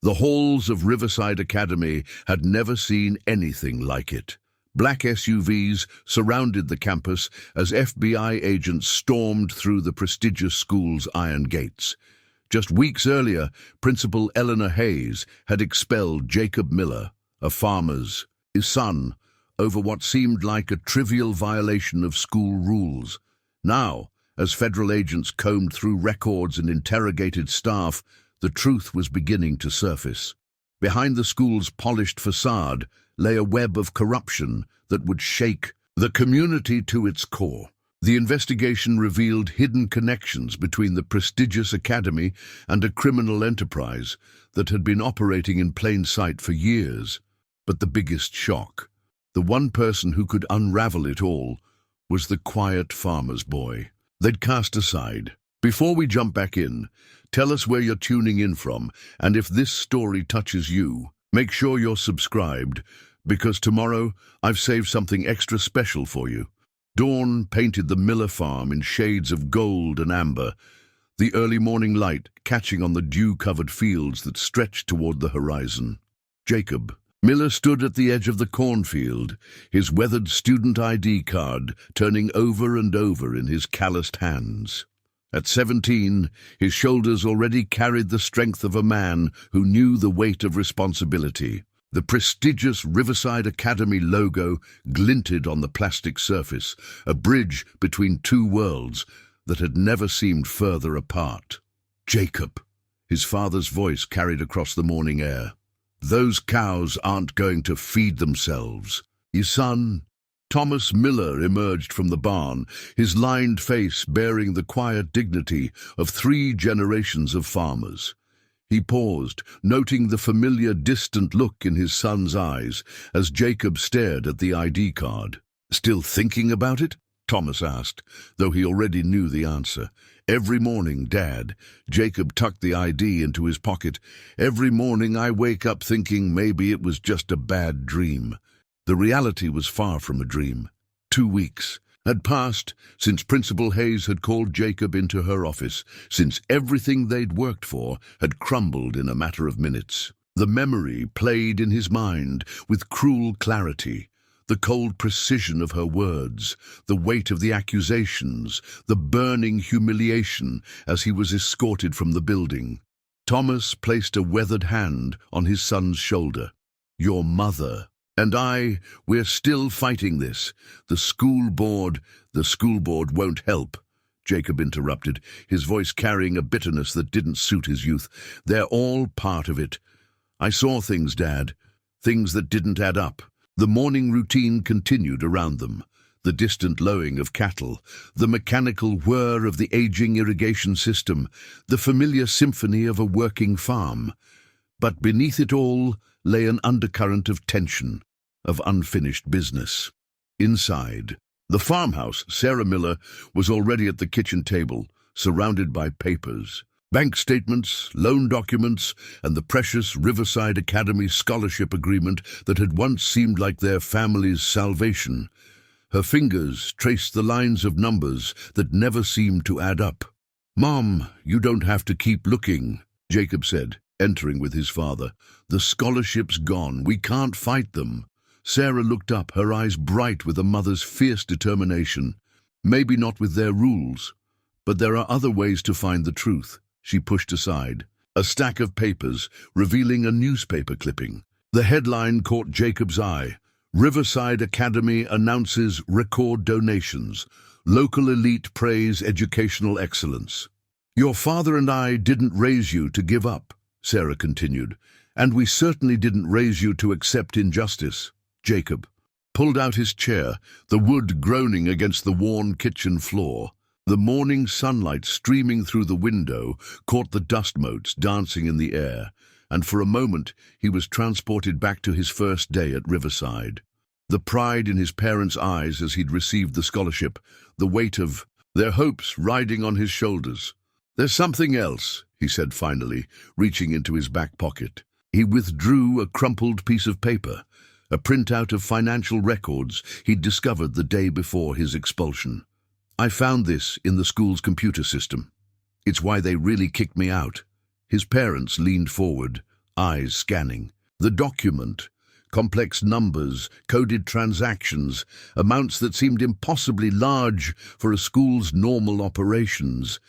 The halls of Riverside Academy had never seen anything like it. Black SUVs surrounded the campus as FBI agents stormed through the prestigious school's iron gates. Just weeks earlier, Principal Eleanor Hayes had expelled Jacob Miller, a farmer's son, over what seemed like a trivial violation of school rules. Now, as federal agents combed through records and interrogated staff, the truth was beginning to surface. Behind the school's polished facade lay a web of corruption that would shake the community to its core. The investigation revealed hidden connections between the prestigious academy and a criminal enterprise that had been operating in plain sight for years. But the biggest shock, the one person who could unravel it all, was the quiet farmer's boy they'd cast aside. Before we jump back in, tell us where you're tuning in from, and if this story touches you, make sure you're subscribed, because tomorrow I've saved something extra special for you. Dawn painted the Miller farm in shades of gold and amber, the early morning light catching on the dew-covered fields that stretched toward the horizon. Jacob Miller stood at the edge of the cornfield, his weathered student ID card turning over and over in his calloused hands. At 17, his shoulders already carried the strength of a man who knew the weight of responsibility. The prestigious Riverside Academy logo glinted on the plastic surface, a bridge between two worlds that had never seemed further apart. Jacob, his father's voice carried across the morning air. Those cows aren't going to feed themselves. Your son, Thomas Miller, emerged from the barn, his lined face bearing the quiet dignity of 3 generations of farmers. He paused, noting the familiar, distant look in his son's eyes as Jacob stared at the ID card. "Still thinking about it?" Thomas asked, though he already knew the answer. "Every morning, Dad." Jacob tucked the ID into his pocket. "Every morning I wake up thinking maybe it was just a bad dream." The reality was far from a dream. 2 weeks had passed since Principal Hayes had called Jacob into her office, since everything they'd worked for had crumbled in a matter of minutes. The memory played in his mind with cruel clarity. The cold precision of her words, the weight of the accusations, the burning humiliation as he was escorted from the building. Thomas placed a weathered hand on his son's shoulder. "Your mother and we're still fighting this. The school board won't help," Jacob interrupted, his voice carrying a bitterness that didn't suit his youth. "They're all part of it. I saw things, Dad, things that didn't add up." The morning routine continued around them. The distant lowing of cattle, the mechanical whir of the aging irrigation system, the familiar symphony of a working farm. But beneath it all lay an undercurrent of tension, of unfinished business. Inside the farmhouse, Sarah Miller was already at the kitchen table, surrounded by papers. Bank statements, loan documents, and the precious Riverside Academy scholarship agreement that had once seemed like their family's salvation. Her fingers traced the lines of numbers that never seemed to add up. "Mom, you don't have to keep looking," Jacob said, entering with his father. "The scholarship's gone. We can't fight them." Sarah looked up, her eyes bright with a mother's fierce determination. "Maybe not with their rules, but there are other ways to find the truth." She pushed aside a stack of papers, revealing a newspaper clipping. The headline caught Jacob's eye. "Riverside Academy announces record donations. Local elite praise educational excellence." "Your father and I didn't raise you to give up," Sarah continued, "and we certainly didn't raise you to accept injustice." Jacob pulled out his chair, the wood groaning against the worn kitchen floor. The morning sunlight streaming through the window caught the dust motes dancing in the air, and for a moment he was transported back to his first day at Riverside. The pride in his parents' eyes as he'd received the scholarship, the weight of their hopes riding on his shoulders. "There's something else," he said finally, reaching into his back pocket. He withdrew a crumpled piece of paper, a printout of financial records he'd discovered the day before his expulsion. "I found this in the school's computer system. It's why they really kicked me out." His parents leaned forward, eyes scanning. The document, complex numbers, coded transactions, amounts that seemed impossibly large for a school's normal operations.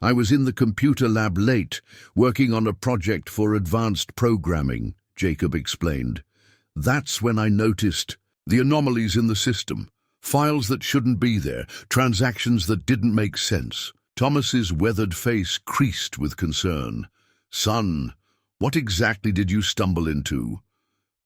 I was in the computer lab late, working on a project for advanced programming, Jacob explained. That's when I noticed the anomalies in the system. Files that shouldn't be there, transactions that didn't make sense. Thomas's weathered face creased with concern. Son, what exactly did you stumble into?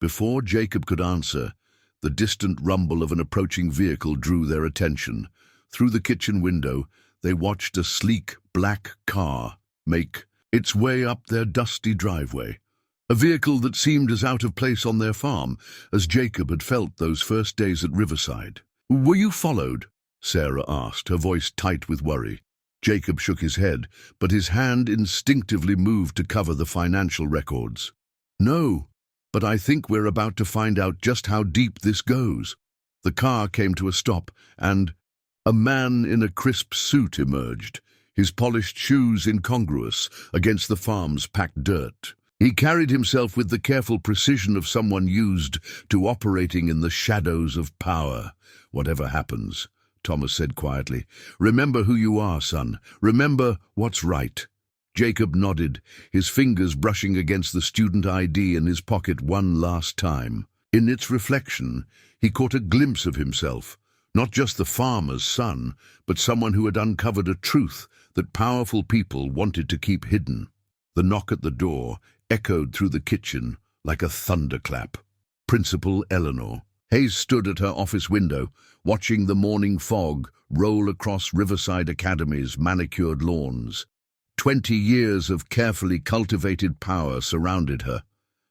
Before Jacob could answer, the distant rumble of an approaching vehicle drew their attention. Through the kitchen window, they watched a sleek black car make its way up their dusty driveway. A vehicle that seemed as out of place on their farm as Jacob had felt those first days at Riverside. "Were you followed?" Sarah asked, her voice tight with worry. Jacob shook his head, but his hand instinctively moved to cover the financial records. "No, but I think we're about to find out just how deep this goes." The car came to a stop, and a man in a crisp suit emerged, his polished shoes incongruous against the farm's packed dirt. He carried himself with the careful precision of someone used to operating in the shadows of power. "Whatever happens," Thomas said quietly, "remember who you are, son. Remember what's right." Jacob nodded, his fingers brushing against the student ID in his pocket one last time. In its reflection, he caught a glimpse of himself, not just the farmer's son, but someone who had uncovered a truth that powerful people wanted to keep hidden. The knock at the door echoed through the kitchen like a thunderclap. Principal Eleanor Hayes stood at her office window, watching the morning fog roll across Riverside Academy's manicured lawns. 20 years of carefully cultivated power surrounded her.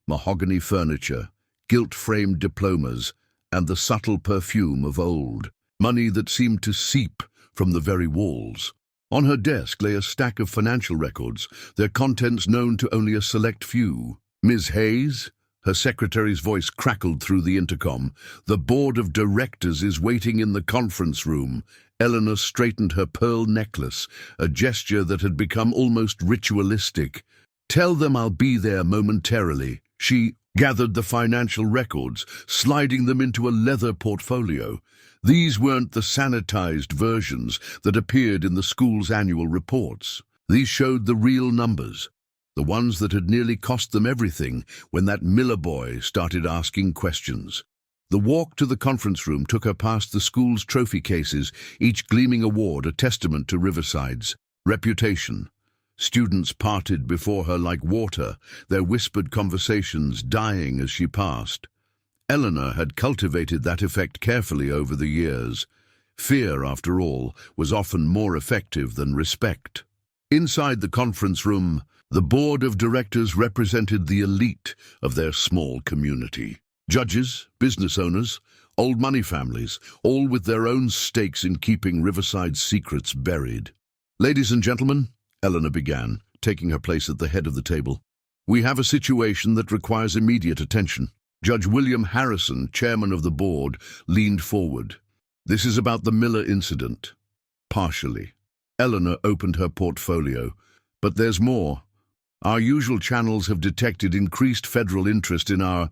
Mahogany furniture, gilt-framed diplomas, and the subtle perfume of old. Money that seemed to seep from the very walls. On her desk lay a stack of financial records, their contents known to only a select few. "Ms. Hayes?" Her secretary's voice crackled through the intercom. "The board of directors is waiting in the conference room." Eleanor straightened her pearl necklace, a gesture that had become almost ritualistic. "Tell them I'll be there momentarily." She gathered the financial records, sliding them into a leather portfolio. These weren't the sanitized versions that appeared in the school's annual reports. These showed the real numbers, the ones that had nearly cost them everything when that Miller boy started asking questions. The walk to the conference room took her past the school's trophy cases, each gleaming award a testament to Riverside's reputation. Students parted before her like water, their whispered conversations dying as she passed. Eleanor had cultivated that effect carefully over the years. Fear, after all, was often more effective than respect. Inside the conference room, the board of directors represented the elite of their small community. Judges, business owners, old money families, all with their own stakes in keeping Riverside's secrets buried. "Ladies and gentlemen," Eleanor began, taking her place at the head of the table, "we have a situation that requires immediate attention." Judge William Harrison, chairman of the board, leaned forward. "This is about the Miller incident." "Partially." Eleanor opened her portfolio. "But there's more. Our usual channels have detected increased federal interest in our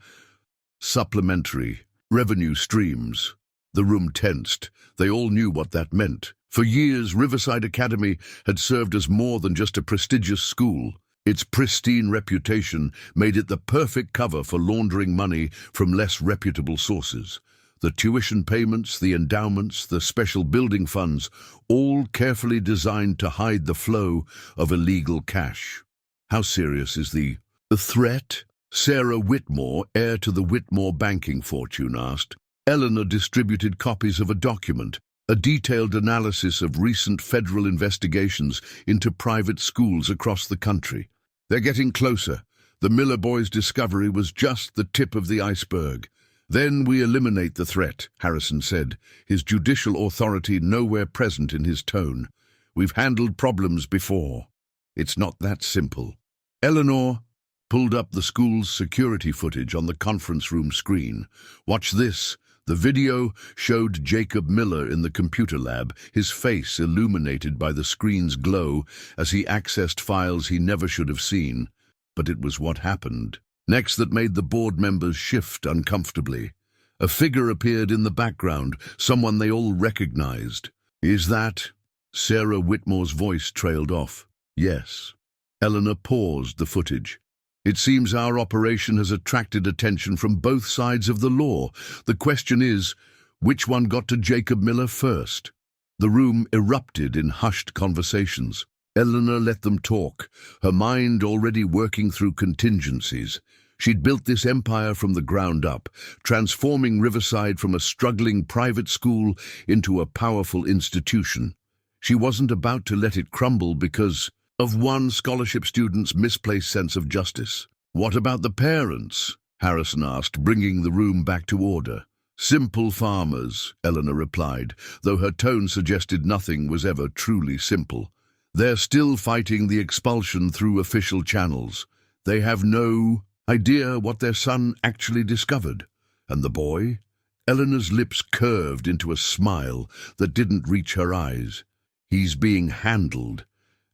supplementary revenue streams." The room tensed. They all knew what that meant. For years, Riverside Academy had served as more than just a prestigious school. Its pristine reputation made it the perfect cover for laundering money from less reputable sources. The tuition payments, the endowments, the special building funds, all carefully designed to hide the flow of illegal cash. "How serious is the threat?" Sarah Whitmore, heir to the Whitmore banking fortune, asked. Eleanor distributed copies of a document, a detailed analysis of recent federal investigations into private schools across the country. "They're getting closer. The Miller boys' discovery was just the tip of the iceberg. Then we eliminate the threat," Harrison said, his judicial authority nowhere present in his tone. "We've handled problems before. It's not that simple." Eleanor pulled up the school's security footage on the conference room screen. "Watch this." The video showed Jacob Miller in the computer lab, his face illuminated by the screen's glow as he accessed files he never should have seen. But it was what happened Next, that made the board members shift uncomfortably. A figure appeared in the background, someone they all recognized. "Is that—" Sarah Whitmore's voice trailed off. "Yes." Eleanor paused the footage. "It seems our operation has attracted attention from both sides of the law. The question is, which one got to Jacob Miller first?" The room erupted in hushed conversations. Eleanor let them talk, her mind already working through contingencies. She'd built this empire from the ground up, transforming Riverside from a struggling private school into a powerful institution. She wasn't about to let it crumble because of one scholarship student's misplaced sense of justice. "What about the parents?" Harrison asked, bringing the room back to order. "Simple farmers," Eleanor replied, though her tone suggested nothing was ever truly simple. "They're still fighting the expulsion through official channels. They have no idea what their son actually discovered. And the boy?" Eleanor's lips curved into a smile that didn't reach her eyes. "He's being handled.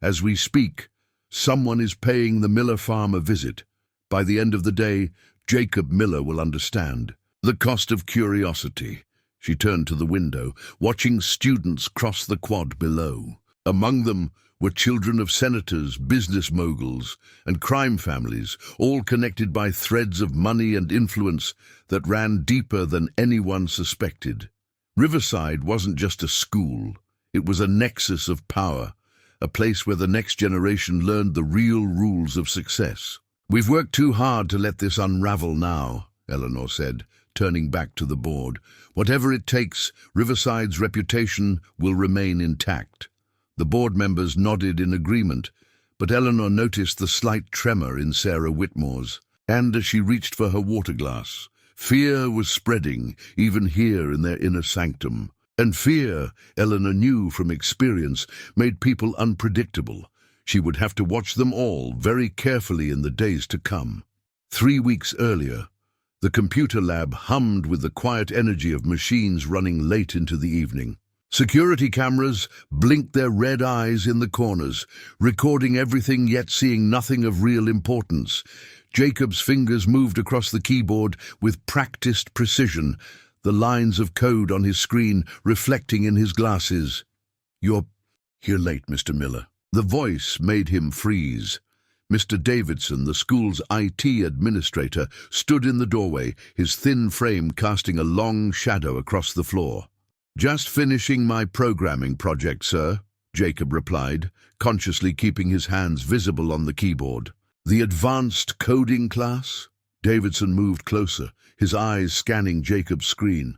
As we speak, someone is paying the Miller farm a visit. By the end of the day, Jacob Miller will understand. The cost of curiosity." She turned to the window, watching students cross the quad below. Among them were children of senators, business moguls, and crime families, all connected by threads of money and influence that ran deeper than anyone suspected. Riverside wasn't just a school. It was a nexus of power, a place where the next generation learned the real rules of success. "We've worked too hard to let this unravel now," Eleanor said, turning back to the board. "Whatever it takes, Riverside's reputation will remain intact." The board members nodded in agreement, but Eleanor noticed the slight tremor in Sarah Whitmore's, and as she reached for her water glass, fear was spreading, even here in their inner sanctum. And fear, Eleanor knew from experience, made people unpredictable. She would have to watch them all very carefully in the days to come. 3 weeks earlier, the computer lab hummed with the quiet energy of machines running late into the evening. Security cameras blinked their red eyes in the corners, recording everything yet seeing nothing of real importance. Jacob's fingers moved across the keyboard with practiced precision, the lines of code on his screen reflecting in his glasses. "You're here late, Mr. Miller." The voice made him freeze. Mr. Davidson, the school's IT administrator, stood in the doorway, his thin frame casting a long shadow across the floor. "Just finishing my programming project, sir," Jacob replied, consciously keeping his hands visible on the keyboard. "The advanced coding class?" Davidson moved closer, his eyes scanning Jacob's screen.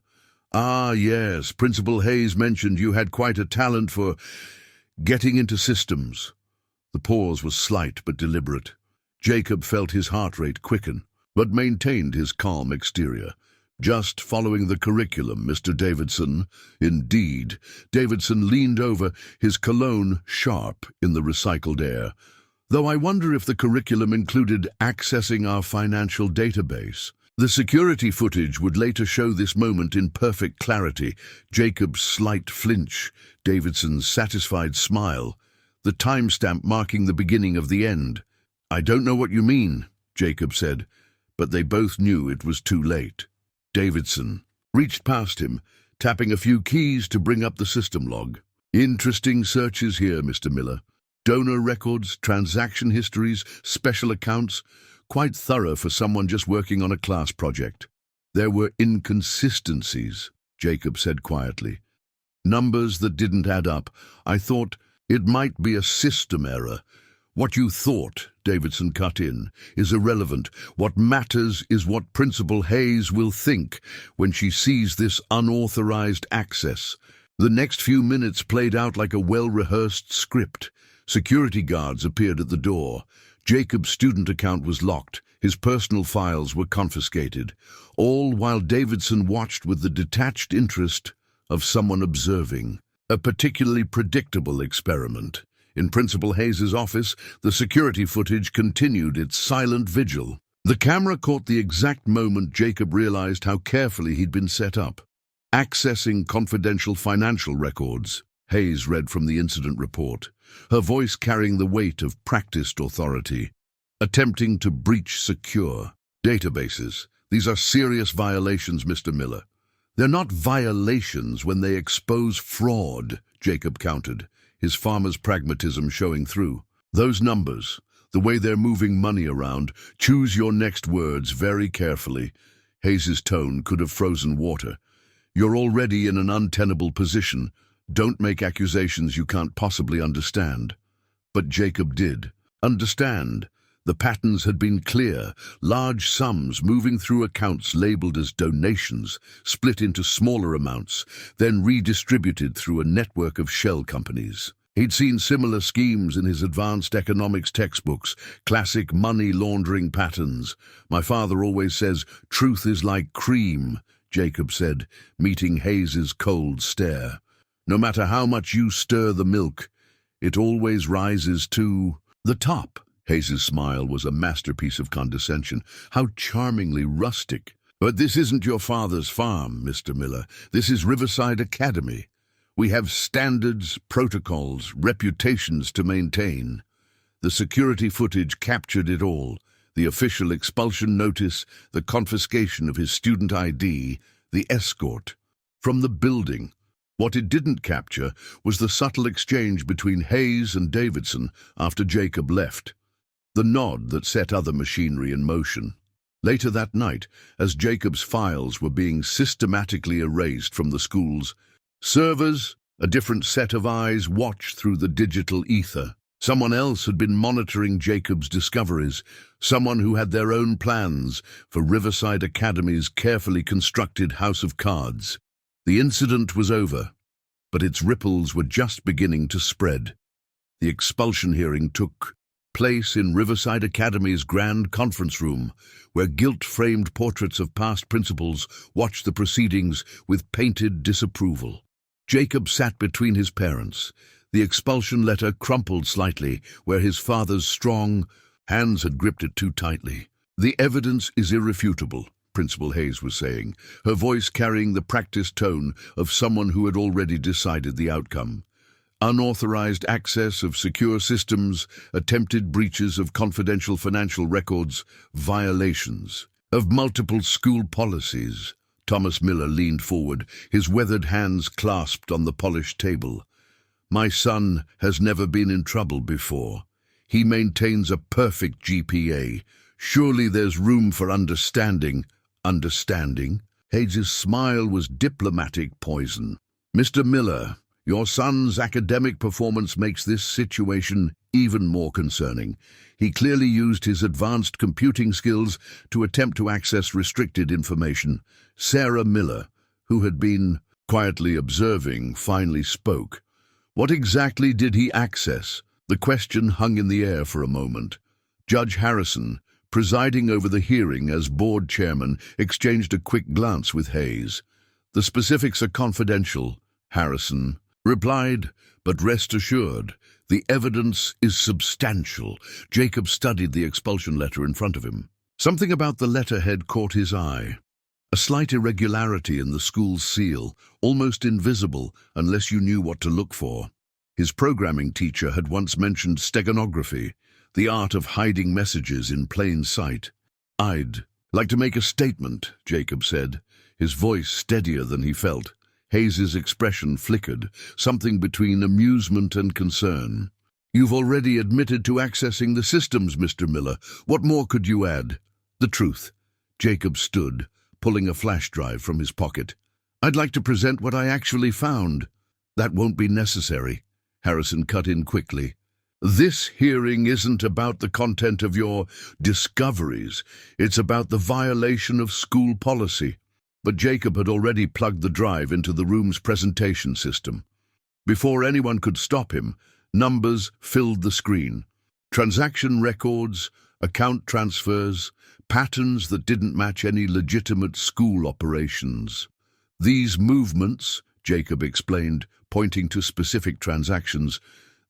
"Ah, yes, Principal Hayes mentioned you had quite a talent for getting into systems." The pause was slight but deliberate. Jacob felt his heart rate quicken, but maintained his calm exterior. "Just following the curriculum, Mr. Davidson." "Indeed." Davidson leaned over, his cologne sharp in the recycled air. "Though I wonder if the curriculum included accessing our financial database." The security footage would later show this moment in perfect clarity. Jacob's slight flinch, Davidson's satisfied smile, the timestamp marking the beginning of the end. "I don't know what you mean," Jacob said, but they both knew it was too late. Davidson reached past him, tapping a few keys to bring up the system log. "Interesting searches here, Mr. Miller. Donor records, transaction histories, special accounts, quite thorough for someone just working on a class project." "There were inconsistencies," Jacob said quietly. "Numbers that didn't add up. I thought it might be a system error." "What you thought," Davidson cut in, "is irrelevant. What matters is what Principal Hayes will think when she sees this unauthorized access." The next few minutes played out like a well-rehearsed script. Security guards appeared at the door. Jacob's student account was locked. His personal files were confiscated, all while Davidson watched with the detached interest of someone observing. A particularly predictable experiment. In Principal Hayes' office, the security footage continued its silent vigil. The camera caught the exact moment Jacob realized how carefully he'd been set up. "Accessing confidential financial records," Hayes read from the incident report, her voice carrying the weight of practiced authority. "Attempting to breach secure." Databases. These are serious violations, Mr. Miller. They're not violations when they expose fraud, Jacob countered, his farmer's pragmatism showing through. Those numbers, the way they're moving money around, choose your next words very carefully. Hayes's tone could have frozen water. You're already in an untenable position. Don't make accusations you can't possibly understand. But Jacob did. Understand. The patterns had been clear, large sums moving through accounts labeled as donations, split into smaller amounts, then redistributed through a network of shell companies. He'd seen similar schemes in his advanced economics textbooks, classic money laundering patterns. My father always says, "Truth is like cream," Jacob said, meeting Hayes's cold stare. "No matter how much you stir the milk, it always rises to the top." Hayes's smile was a masterpiece of condescension. How charmingly rustic. "But this isn't your father's farm, Mr. Miller. This is Riverside Academy. We have standards, protocols, reputations to maintain." The security footage captured it all. The official expulsion notice, the confiscation of his student ID, the escort. From the building. What it didn't capture was the subtle exchange between Hayes and Davidson after Jacob left. The nod that set other machinery in motion. Later that night, as Jacob's files were being systematically erased from the schools, servers, a different set of eyes, watched through the digital ether. Someone else had been monitoring Jacob's discoveries, someone who had their own plans for Riverside Academy's carefully constructed house of cards. The incident was over, but its ripples were just beginning to spread. The expulsion hearing took place in Riverside Academy's grand conference room, where gilt-framed portraits of past principals watched the proceedings with painted disapproval. Jacob sat between his parents. The expulsion letter crumpled slightly where his father's strong hands had gripped it too tightly. "The evidence is irrefutable," Principal Hayes was saying, her voice carrying the practiced tone of someone who had already decided the outcome. "Unauthorized access of secure systems, attempted breaches of confidential financial records, violations of multiple school policies." Thomas Miller leaned forward, his weathered hands clasped on the polished table. "My son has never been in trouble before. He maintains a perfect GPA. Surely there's room for understanding." Understanding? Hayes' smile was diplomatic poison. "Mr. Miller, your son's academic performance makes this situation even more concerning. He clearly used his advanced computing skills to attempt to access restricted information." Sarah Miller, who had been quietly observing, finally spoke. "What exactly did he access?" The question hung in the air for a moment. Judge Harrison, presiding over the hearing as board chairman, exchanged a quick glance with Hayes. "The specifics are confidential," Harrison replied, "but rest assured, the evidence is substantial." Jacob studied the expulsion letter in front of him. Something about the letterhead caught his eye. A slight irregularity in the school's seal, almost invisible unless you knew what to look for. His programming teacher had once mentioned steganography, the art of hiding messages in plain sight. "I'd like to make a statement," Jacob said, his voice steadier than he felt. Hayes's expression flickered, something between amusement and concern. "You've already admitted to accessing the systems, Mr. Miller. What more could you add?" "The truth." Jacob stood, pulling a flash drive from his pocket. "I'd like to present what I actually found." "That won't be necessary," Harrison cut in quickly. "This hearing isn't about the content of your discoveries. It's about the violation of school policy." But Jacob had already plugged the drive into the room's presentation system. Before anyone could stop him, numbers filled the screen. Transaction records, account transfers, patterns that didn't match any legitimate school operations. "These movements," Jacob explained, pointing to specific transactions,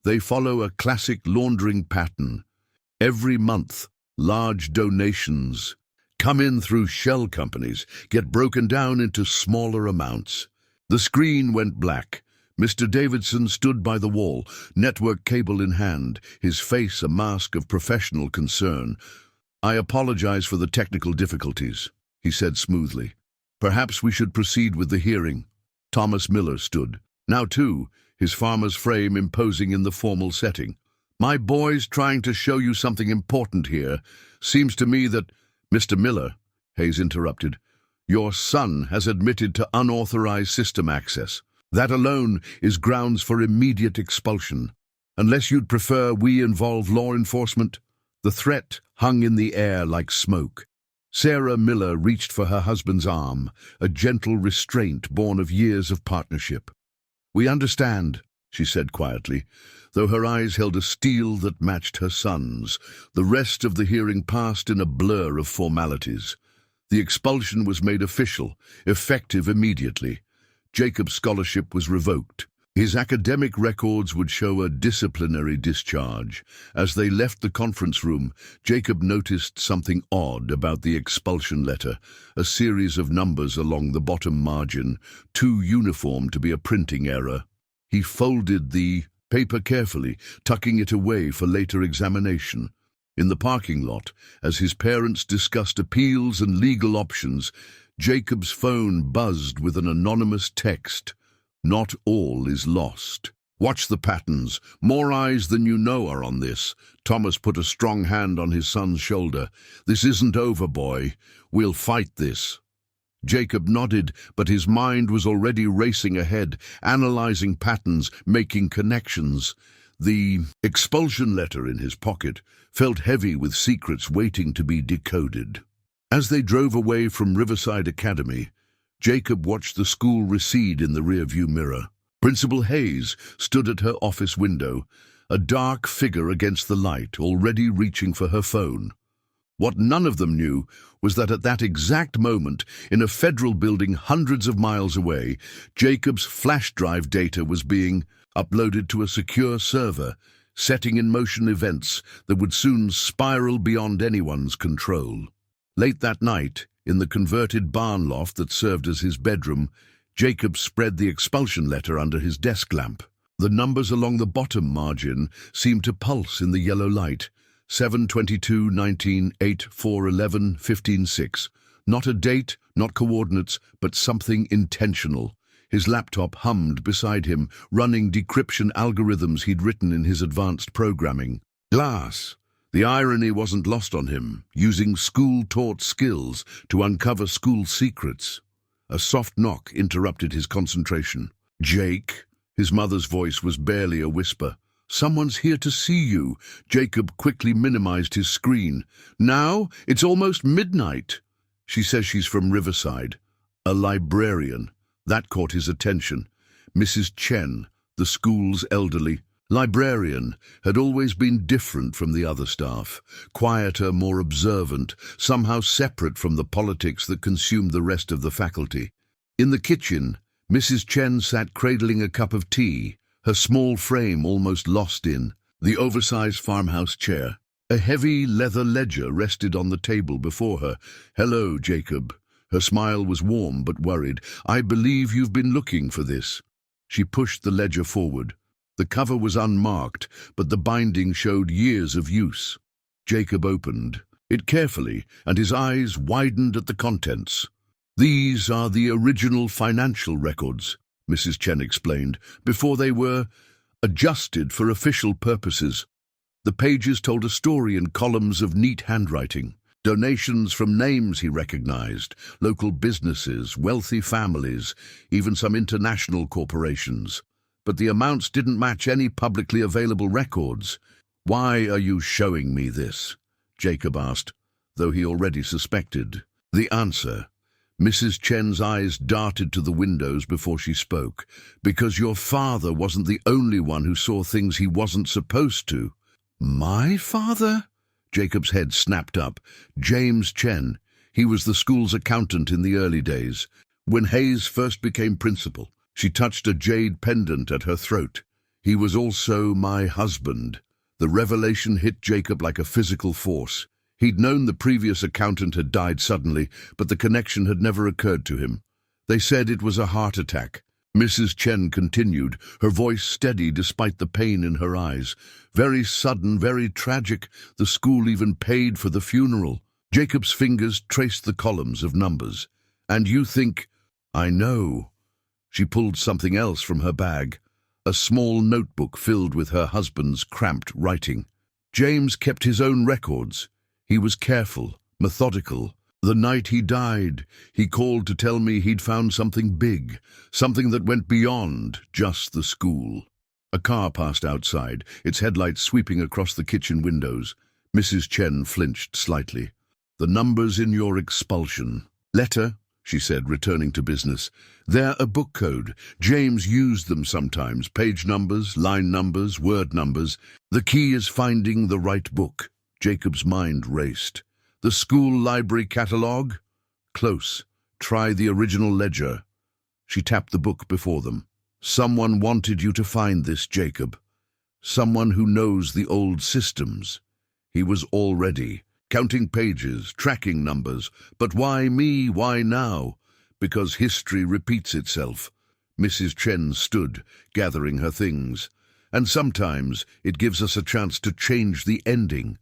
"they follow a classic laundering pattern. Every month, large donations come in through shell companies, get broken down into smaller amounts." The screen went black. Mr. Davidson stood by the wall, network cable in hand, his face a mask of professional concern. "I apologize for the technical difficulties," he said smoothly. "Perhaps we should proceed with the hearing." Thomas Miller stood, now too, his farmer's frame imposing in the formal setting. "My boy's trying to show you something important here. Seems to me that—" "Mr. Miller," Hayes interrupted, "your son has admitted to unauthorized system access. That alone is grounds for immediate expulsion. Unless you'd prefer we involve law enforcement." The threat hung in the air like smoke. Sarah Miller reached for her husband's arm, a gentle restraint born of years of partnership. "We understand," she said quietly, though her eyes held a steel that matched her son's. The rest of the hearing passed in a blur of formalities. The expulsion was made official, effective immediately. Jacob's scholarship was revoked. His academic records would show a disciplinary discharge. As they left the conference room, Jacob noticed something odd about the expulsion letter, a series of numbers along the bottom margin, too uniform to be a printing error. He folded the paper carefully, tucking it away for later examination. In the parking lot, as his parents discussed appeals and legal options, Jacob's phone buzzed with an anonymous text. "Not all is lost. Watch the patterns. More eyes than you know are on this." Thomas put a strong hand on his son's shoulder. "This isn't over, boy. We'll fight this." Jacob nodded, but his mind was already racing ahead, analyzing patterns, making connections. The expulsion letter in his pocket felt heavy with secrets waiting to be decoded. As they drove away from Riverside Academy, Jacob watched the school recede in the rearview mirror. Principal Hayes stood at her office window, a dark figure against the light, already reaching for her phone. What none of them knew was that at that exact moment, in a federal building hundreds of miles away, Jacob's flash drive data was being uploaded to a secure server, setting in motion events that would soon spiral beyond anyone's control. Late that night, in the converted barn loft that served as his bedroom, Jacob spread the expulsion letter under his desk lamp. The numbers along the bottom margin seemed to pulse in the yellow light. 7/22/19/8/4/11/15/6. Not a date, not coordinates, but something intentional. His laptop hummed beside him, running decryption algorithms he'd written in his advanced programming. Glass. The irony wasn't lost on him, using school-taught skills to uncover school secrets. A soft knock interrupted his concentration. "Jake," his mother's voice was barely a whisper. "Someone's here to see you." Jacob quickly minimized his screen. "Now? It's almost midnight." "She says she's from Riverside. A librarian." That caught his attention. Mrs. Chen, the school's elderly librarian, had always been different from the other staff, quieter, more observant, somehow separate from the politics that consumed the rest of the faculty. In the kitchen, Mrs. Chen sat cradling a cup of tea, her small frame almost lost in the oversized farmhouse chair. A heavy leather ledger rested on the table before her. "Hello, Jacob." Her smile was warm but worried. "I believe you've been looking for this." She pushed the ledger forward. The cover was unmarked, but the binding showed years of use. Jacob opened it carefully, and his eyes widened at the contents. "These are the original financial records," Mrs. Chen explained, "before they were adjusted for official purposes." The pages told a story in columns of neat handwriting. Donations from names he recognized, local businesses, wealthy families, even some international corporations. But the amounts didn't match any publicly available records. "Why are you showing me this?" Jacob asked, though he already suspected the answer. Mrs. Chen's eyes darted to the windows before she spoke. "Because your father wasn't the only one who saw things he wasn't supposed to." "My father?" Jacob's head snapped up. "James Chen. He was the school's accountant in the early days. When Hayes first became principal, she touched a jade pendant at her throat. He was also my husband." The revelation hit Jacob like a physical force. He'd known the previous accountant had died suddenly, but the connection had never occurred to him. They said it was a heart attack. Mrs. Chen continued, her voice steady despite the pain in her eyes. Very sudden, very tragic. The school even paid for the funeral. Jacob's fingers traced the columns of numbers. And you think, I know. She pulled something else from her bag, a small notebook filled with her husband's cramped writing. James kept his own records. He was careful, methodical. The night he died, he called to tell me he'd found something big, something that went beyond just the school. A car passed outside, its headlights sweeping across the kitchen windows. Mrs. Chen flinched slightly. The numbers in your expulsion. Letter, she said, returning to business. They're a book code. James used them sometimes. Page numbers, line numbers, word numbers. The key is finding the right book. Jacob's mind raced. The school library catalogue? Close. Try the original ledger. She tapped the book before them. Someone wanted you to find this, Jacob. Someone who knows the old systems. He was all ready. Counting pages, tracking numbers. But why me? Why now? Because history repeats itself. Mrs. Chen stood, gathering her things. And sometimes it gives us a chance to change the ending.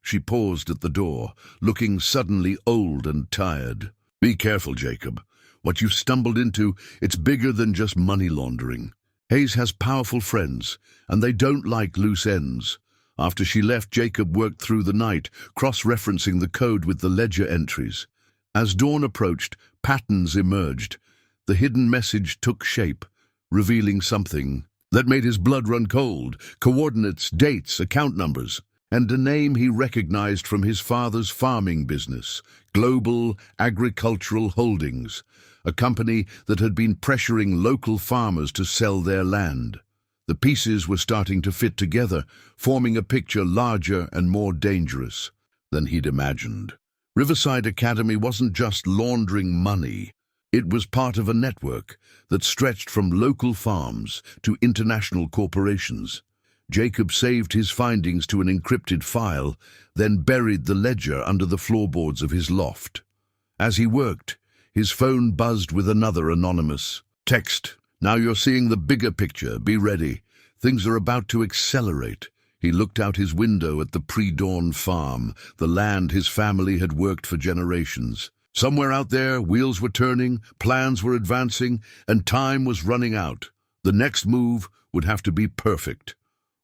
She paused at the door, looking suddenly old and tired. Be careful, Jacob. What you've stumbled into, it's bigger than just money laundering. Hayes has powerful friends, and they don't like loose ends. After she left, Jacob worked through the night, cross-referencing the code with the ledger entries. As dawn approached, patterns emerged. The hidden message took shape, revealing something that made his blood run cold. Coordinates, dates, account numbers, and a name he recognized from his father's farming business, Global Agricultural Holdings, a company that had been pressuring local farmers to sell their land. The pieces were starting to fit together, forming a picture larger and more dangerous than he'd imagined. Riverside Academy wasn't just laundering money. It was part of a network that stretched from local farms to international corporations. Jacob saved his findings to an encrypted file, then buried the ledger under the floorboards of his loft. As he worked, his phone buzzed with another anonymous text. Now you're seeing the bigger picture. Be ready. Things are about to accelerate. He looked out his window at the pre-dawn farm, the land his family had worked for generations. Somewhere out there, wheels were turning, plans were advancing, and time was running out. The next move would have to be perfect.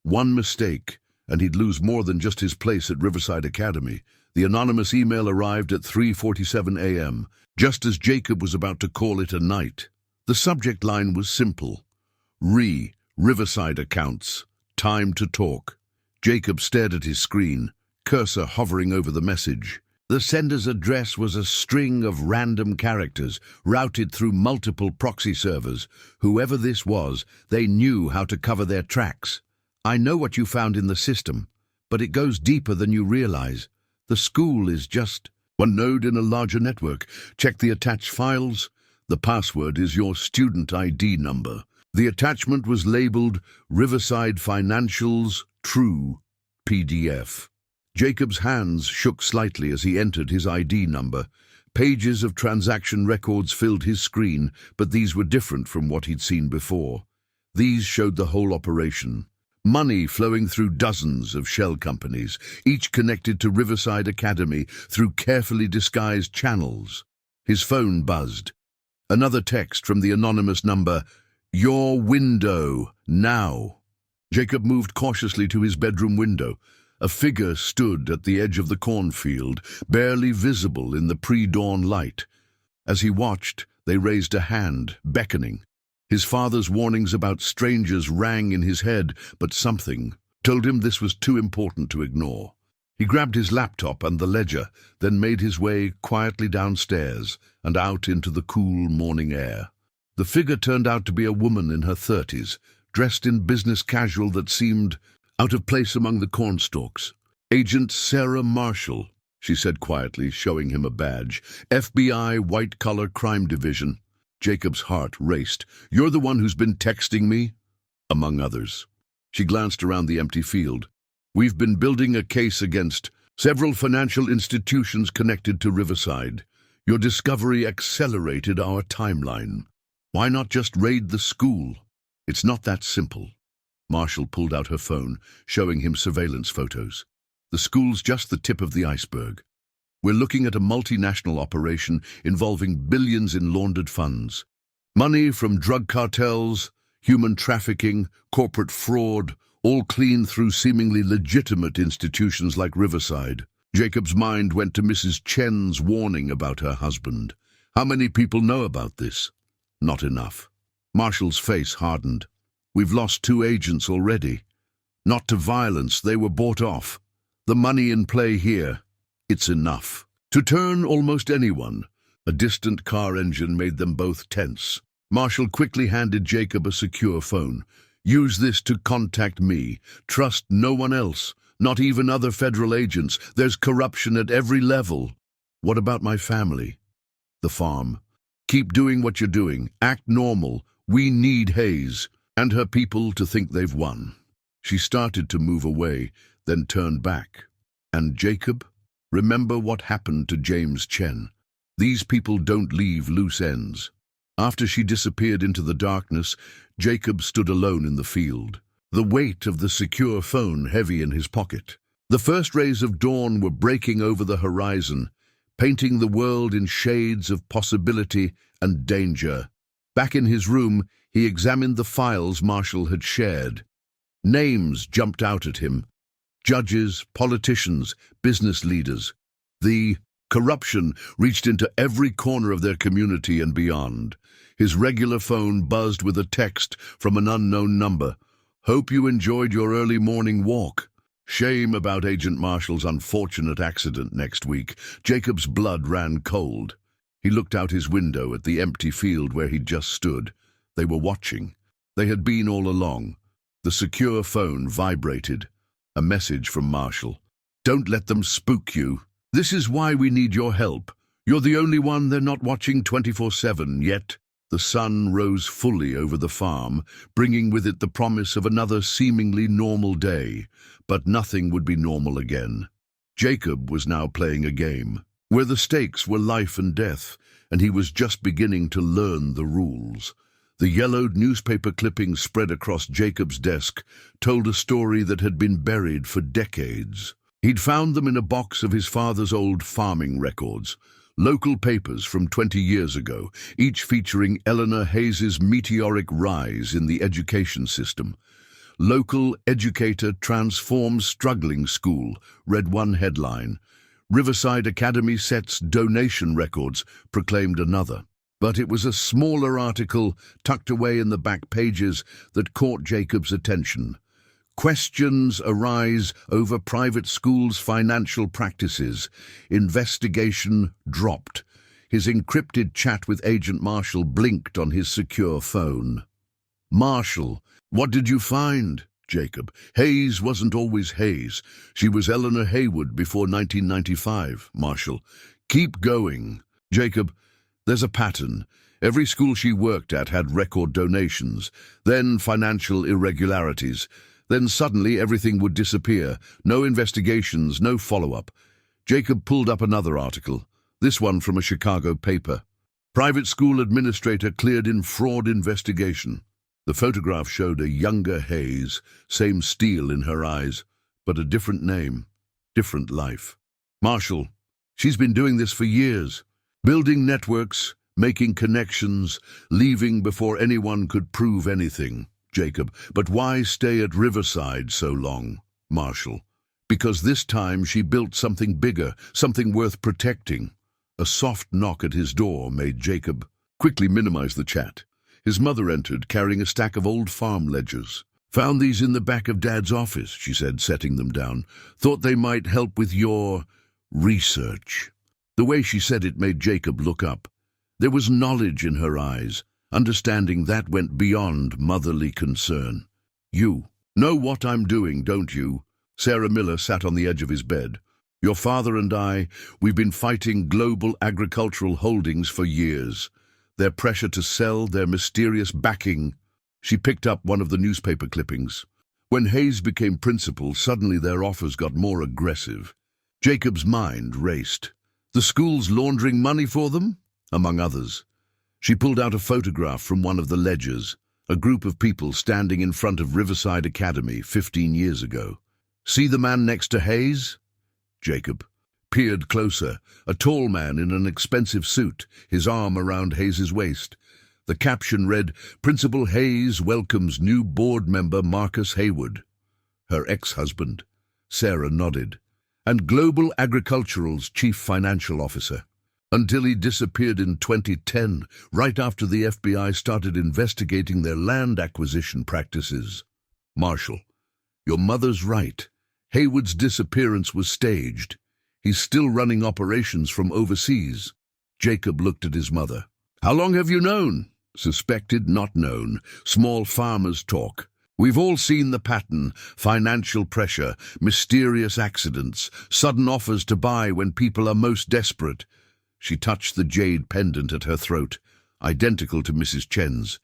One mistake, and he'd lose more than just his place at Riverside Academy. The anonymous email arrived at 3:47 a.m., just as Jacob was about to call it a night. The subject line was simple. Riverside accounts. Time to talk. Jacob stared at his screen, cursor hovering over the message. The sender's address was a string of random characters routed through multiple proxy servers. Whoever this was, they knew how to cover their tracks. I know what you found in the system, but it goes deeper than you realize. The school is just one node in a larger network. Check the attached files. The password is your student ID number. The attachment was labeled Riverside Financials True PDF. Jacob's hands shook slightly as he entered his ID number. Pages of transaction records filled his screen, but these were different from what he'd seen before. These showed the whole operation. Money flowing through dozens of shell companies, each connected to Riverside Academy through carefully disguised channels. His phone buzzed. Another text from the anonymous number, Your window, now. Jacob moved cautiously to his bedroom window. A figure stood at the edge of the cornfield, barely visible in the pre-dawn light. As he watched, they raised a hand, beckoning. His father's warnings about strangers rang in his head, but something told him this was too important to ignore. He grabbed his laptop and the ledger, then made his way quietly downstairs and out into the cool morning air. The figure turned out to be a woman in her 30s, dressed in business casual that seemed out of place among the cornstalks. Agent Sarah Marshall, she said quietly, showing him a badge. FBI White-Collar Crime Division. Jacob's heart raced. You're the one who's been texting me? Among others. She glanced around the empty field. We've been building a case against several financial institutions connected to Riverside. Your discovery accelerated our timeline. Why not just raid the school? It's not that simple. Marshall pulled out her phone, showing him surveillance photos. The school's just the tip of the iceberg. We're looking at a multinational operation involving billions in laundered funds. Money from drug cartels, human trafficking, corporate fraud, all clean through seemingly legitimate institutions like Riverside. Jacob's mind went to Mrs. Chen's warning about her husband. How many people know about this? Not enough. Marshall's face hardened. We've lost 2 agents already. Not to violence, they were bought off. The money in play here, it's enough. To turn almost anyone. A distant car engine made them both tense. Marshall quickly handed Jacob a secure phone. Use this to contact me. Trust no one else, not even other federal agents. There's corruption at every level. What about my family? The farm. Keep doing what you're doing. Act normal. We need Hayes and her people to think they've won. She started to move away, then turned back. And Jacob? Remember what happened to James Chen. These people don't leave loose ends. After she disappeared into the darkness, Jacob stood alone in the field, the weight of the secure phone heavy in his pocket. The first rays of dawn were breaking over the horizon, painting the world in shades of possibility and danger. Back in his room, he examined the files Marshall had shared. Names jumped out at him. Judges, politicians, business leaders. The corruption reached into every corner of their community and beyond. His regular phone buzzed with a text from an unknown number. Hope you enjoyed your early morning walk. Shame about Agent Marshall's unfortunate accident next week. Jacob's blood ran cold. He looked out his window at the empty field where he'd just stood. They were watching. They had been all along. The secure phone vibrated. A message from Marshall. Don't let them spook you. This is why we need your help. You're the only one they're not watching 24/7 yet. The sun rose fully over the farm, bringing with it the promise of another seemingly normal day. But nothing would be normal again. Jacob was now playing a game, where the stakes were life and death, and he was just beginning to learn the rules. The yellowed newspaper clippings spread across Jacob's desk told a story that had been buried for decades. He'd found them in a box of his father's old farming records, local papers from 20 years ago, each featuring Eleanor Hayes' meteoric rise in the education system. Local educator transforms struggling school, read one headline. Riverside Academy sets donation records, proclaimed another. But it was a smaller article tucked away in the back pages that caught Jacob's attention. Questions arise over private schools' financial practices. Investigation dropped. His encrypted chat with Agent Marshall blinked on his secure phone. Marshall, what did you find? Jacob. Hayes wasn't always Hayes. She was Eleanor Haywood before 1995. Marshall. Keep going. Jacob. There's a pattern. Every school she worked at had record donations, then financial irregularities. Then suddenly everything would disappear. No investigations, no follow-up. Jacob pulled up another article, this one from a Chicago paper. Private school administrator cleared in fraud investigation. The photograph showed a younger Hayes, same steel in her eyes, but a different name, different life. Marshall, she's been doing this for years. Building networks, making connections, leaving before anyone could prove anything. Jacob, but why stay at Riverside so long? Marshall, because this time she built something bigger, something worth protecting. A soft knock at his door made Jacob quickly minimize the chat. His mother entered, carrying a stack of old farm ledgers. Found these in the back of Dad's office, she said, setting them down. Thought they might help with your research. The way she said it made Jacob look up. There was knowledge in her eyes, understanding that went beyond motherly concern. You know what I'm doing, don't you? Sarah Miller sat on the edge of his bed. Your father and we've been fighting global agricultural holdings for years. Their pressure to sell, their mysterious backing. She picked up one of the newspaper clippings. When Hayes became principal, suddenly their offers got more aggressive. Jacob's mind raced. The school's laundering money for them, among others. She pulled out a photograph from one of the ledgers, a group of people standing in front of Riverside Academy 15 years ago. "See the man next to Hayes?" Jacob peered closer, a tall man in an expensive suit, his arm around Hayes's waist. The caption read, "Principal Hayes welcomes new board member Marcus Haywood." Her ex-husband. Sarah nodded. "And Global Agricultural's chief financial officer. Until he disappeared in 2010, right after the FBI started investigating their land acquisition practices." Marshall, your mother's right. Haywood's disappearance was staged. He's still running operations from overseas. Jacob looked at his mother. "How long have you known?" "Suspected, not known. Small farmers talk. We've all seen the pattern: financial pressure, mysterious accidents, sudden offers to buy when people are most desperate." She touched the jade pendant at her throat, identical to Mrs. Chen's.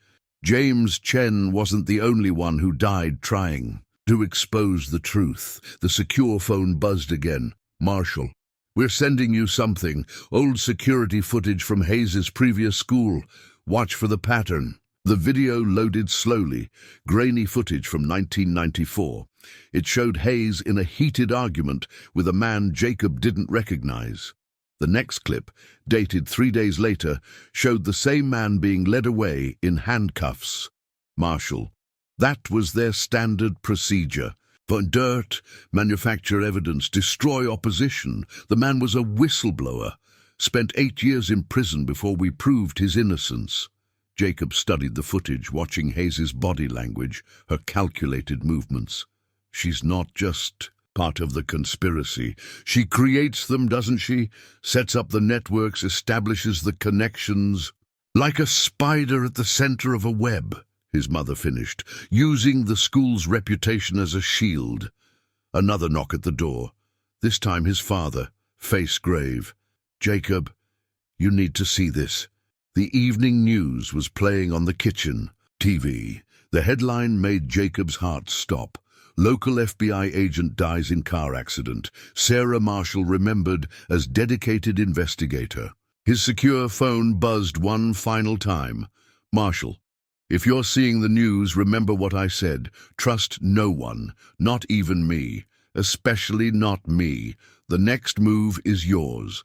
James Chen wasn't the only one who died trying to expose the truth. The secure phone buzzed again. "Marshall, we're sending you something. Old security footage from Hayes's previous school. Watch for the pattern." The video loaded slowly, grainy footage from 1994. It showed Hayes in a heated argument with a man Jacob didn't recognize. The next clip, dated 3 days later, showed the same man being led away in handcuffs. "Marshall, that was their standard procedure. Find dirt, manufacture evidence, destroy opposition. The man was a whistleblower. Spent 8 years in prison before we proved his innocence." Jacob studied the footage, watching Hayes's body language, her calculated movements. "She's not just part of the conspiracy. She creates them, doesn't she? Sets up the networks, establishes the connections. Like a spider at the center of a web," his mother finished, "using the school's reputation as a shield." Another knock at the door. This time his father, face grave. "Jacob, you need to see this." The evening news was playing on the kitchen TV. The headline made Jacob's heart stop. "Local FBI agent dies in car accident. Sarah Marshall remembered as dedicated investigator." His secure phone buzzed one final time. "Marshall, if you're seeing the news, remember what I said. Trust no one, not even me. Especially not me. The next move is yours."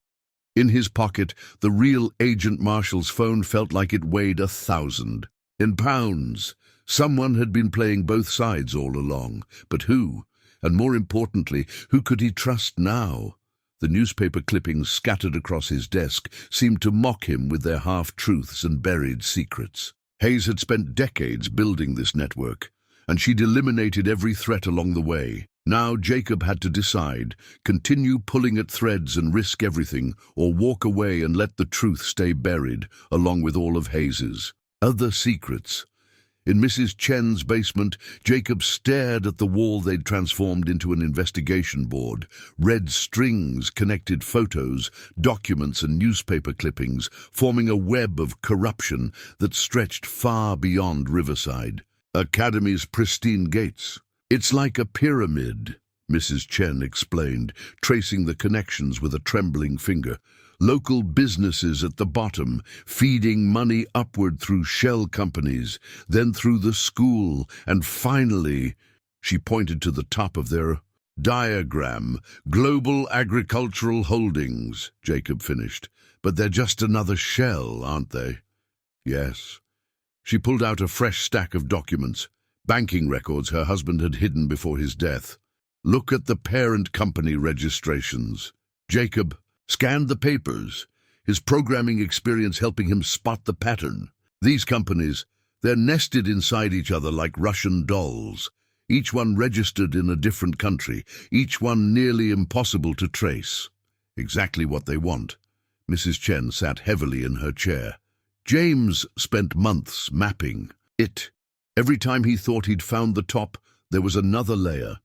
In his pocket, the real Agent Marshall's phone felt like it weighed 1,000 pounds. Someone had been playing both sides all along. But who? And more importantly, who could he trust now? The newspaper clippings scattered across his desk seemed to mock him with their half-truths and buried secrets. Hayes had spent decades building this network, and she'd eliminated every threat along the way. Now Jacob had to decide: continue pulling at threads and risk everything, or walk away and let the truth stay buried, along with all of Hayes's other secrets. In Mrs. Chen's basement, Jacob stared at the wall they'd transformed into an investigation board. Red strings connected photos, documents and newspaper clippings, forming a web of corruption that stretched far beyond Riverside Academy's pristine gates. "It's like a pyramid," Mrs. Chen explained, tracing the connections with a trembling finger. "Local businesses at the bottom, feeding money upward through shell companies, then through the school, and finally," she pointed to the top of their diagram, "Global Agricultural Holdings," Jacob finished. "But they're just another shell, aren't they?" "Yes." She pulled out a fresh stack of documents, banking records her husband had hidden before his death. "Look at the parent company registrations." Jacob scanned the papers, his programming experience helping him spot the pattern. These companies, they're nested inside each other like Russian dolls, each one registered in a different country, each one nearly impossible to trace. Exactly what they want. Mrs. Chen sat heavily in her chair. James spent months mapping it. Every time he thought he'd found the top, there was another layer.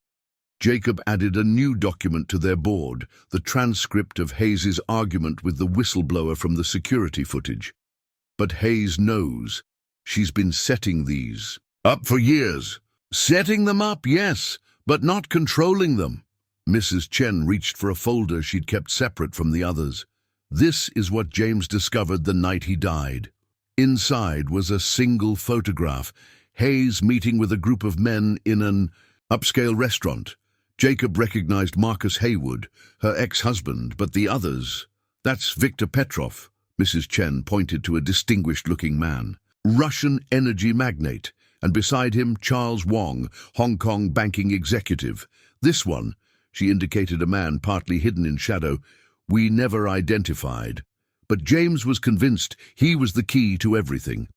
Jacob added a new document to their board, the transcript of Hayes's argument with the whistleblower from the security footage. But Hayes knows. She's been setting these up for years. Setting them up, yes, but not controlling them. Mrs. Chen reached for a folder she'd kept separate from the others. This is what James discovered the night he died. Inside was a single photograph. Hayes meeting with a group of men in an upscale restaurant. Jacob recognized Marcus Haywood, her ex-husband, but the others... That's Victor Petrov, Mrs. Chen pointed to a distinguished-looking man. Russian energy magnate, and beside him Charles Wong, Hong Kong banking executive. This one, she indicated a man partly hidden in shadow, we never identified. But James was convinced he was the key to everything.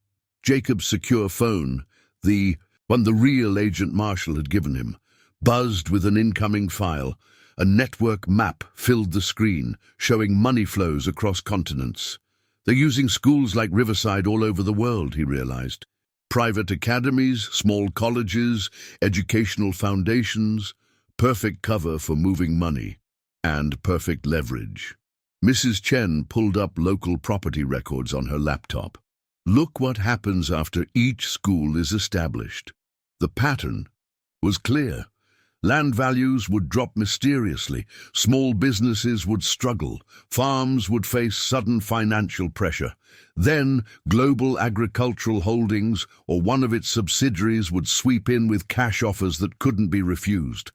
Jacob's secure phone, the one the real Agent Marshall had given him, buzzed with an incoming file. A network map filled the screen, showing money flows across continents. They're using schools like Riverside all over the world, he realized. Private academies, small colleges, educational foundations, perfect cover for moving money, and perfect leverage. Mrs. Chen pulled up local property records on her laptop. Look what happens after each school is established. The pattern was clear. Land values would drop mysteriously, small businesses would struggle, farms would face sudden financial pressure. Then, Global Agricultural Holdings or one of its subsidiaries would sweep in with cash offers that couldn't be refused.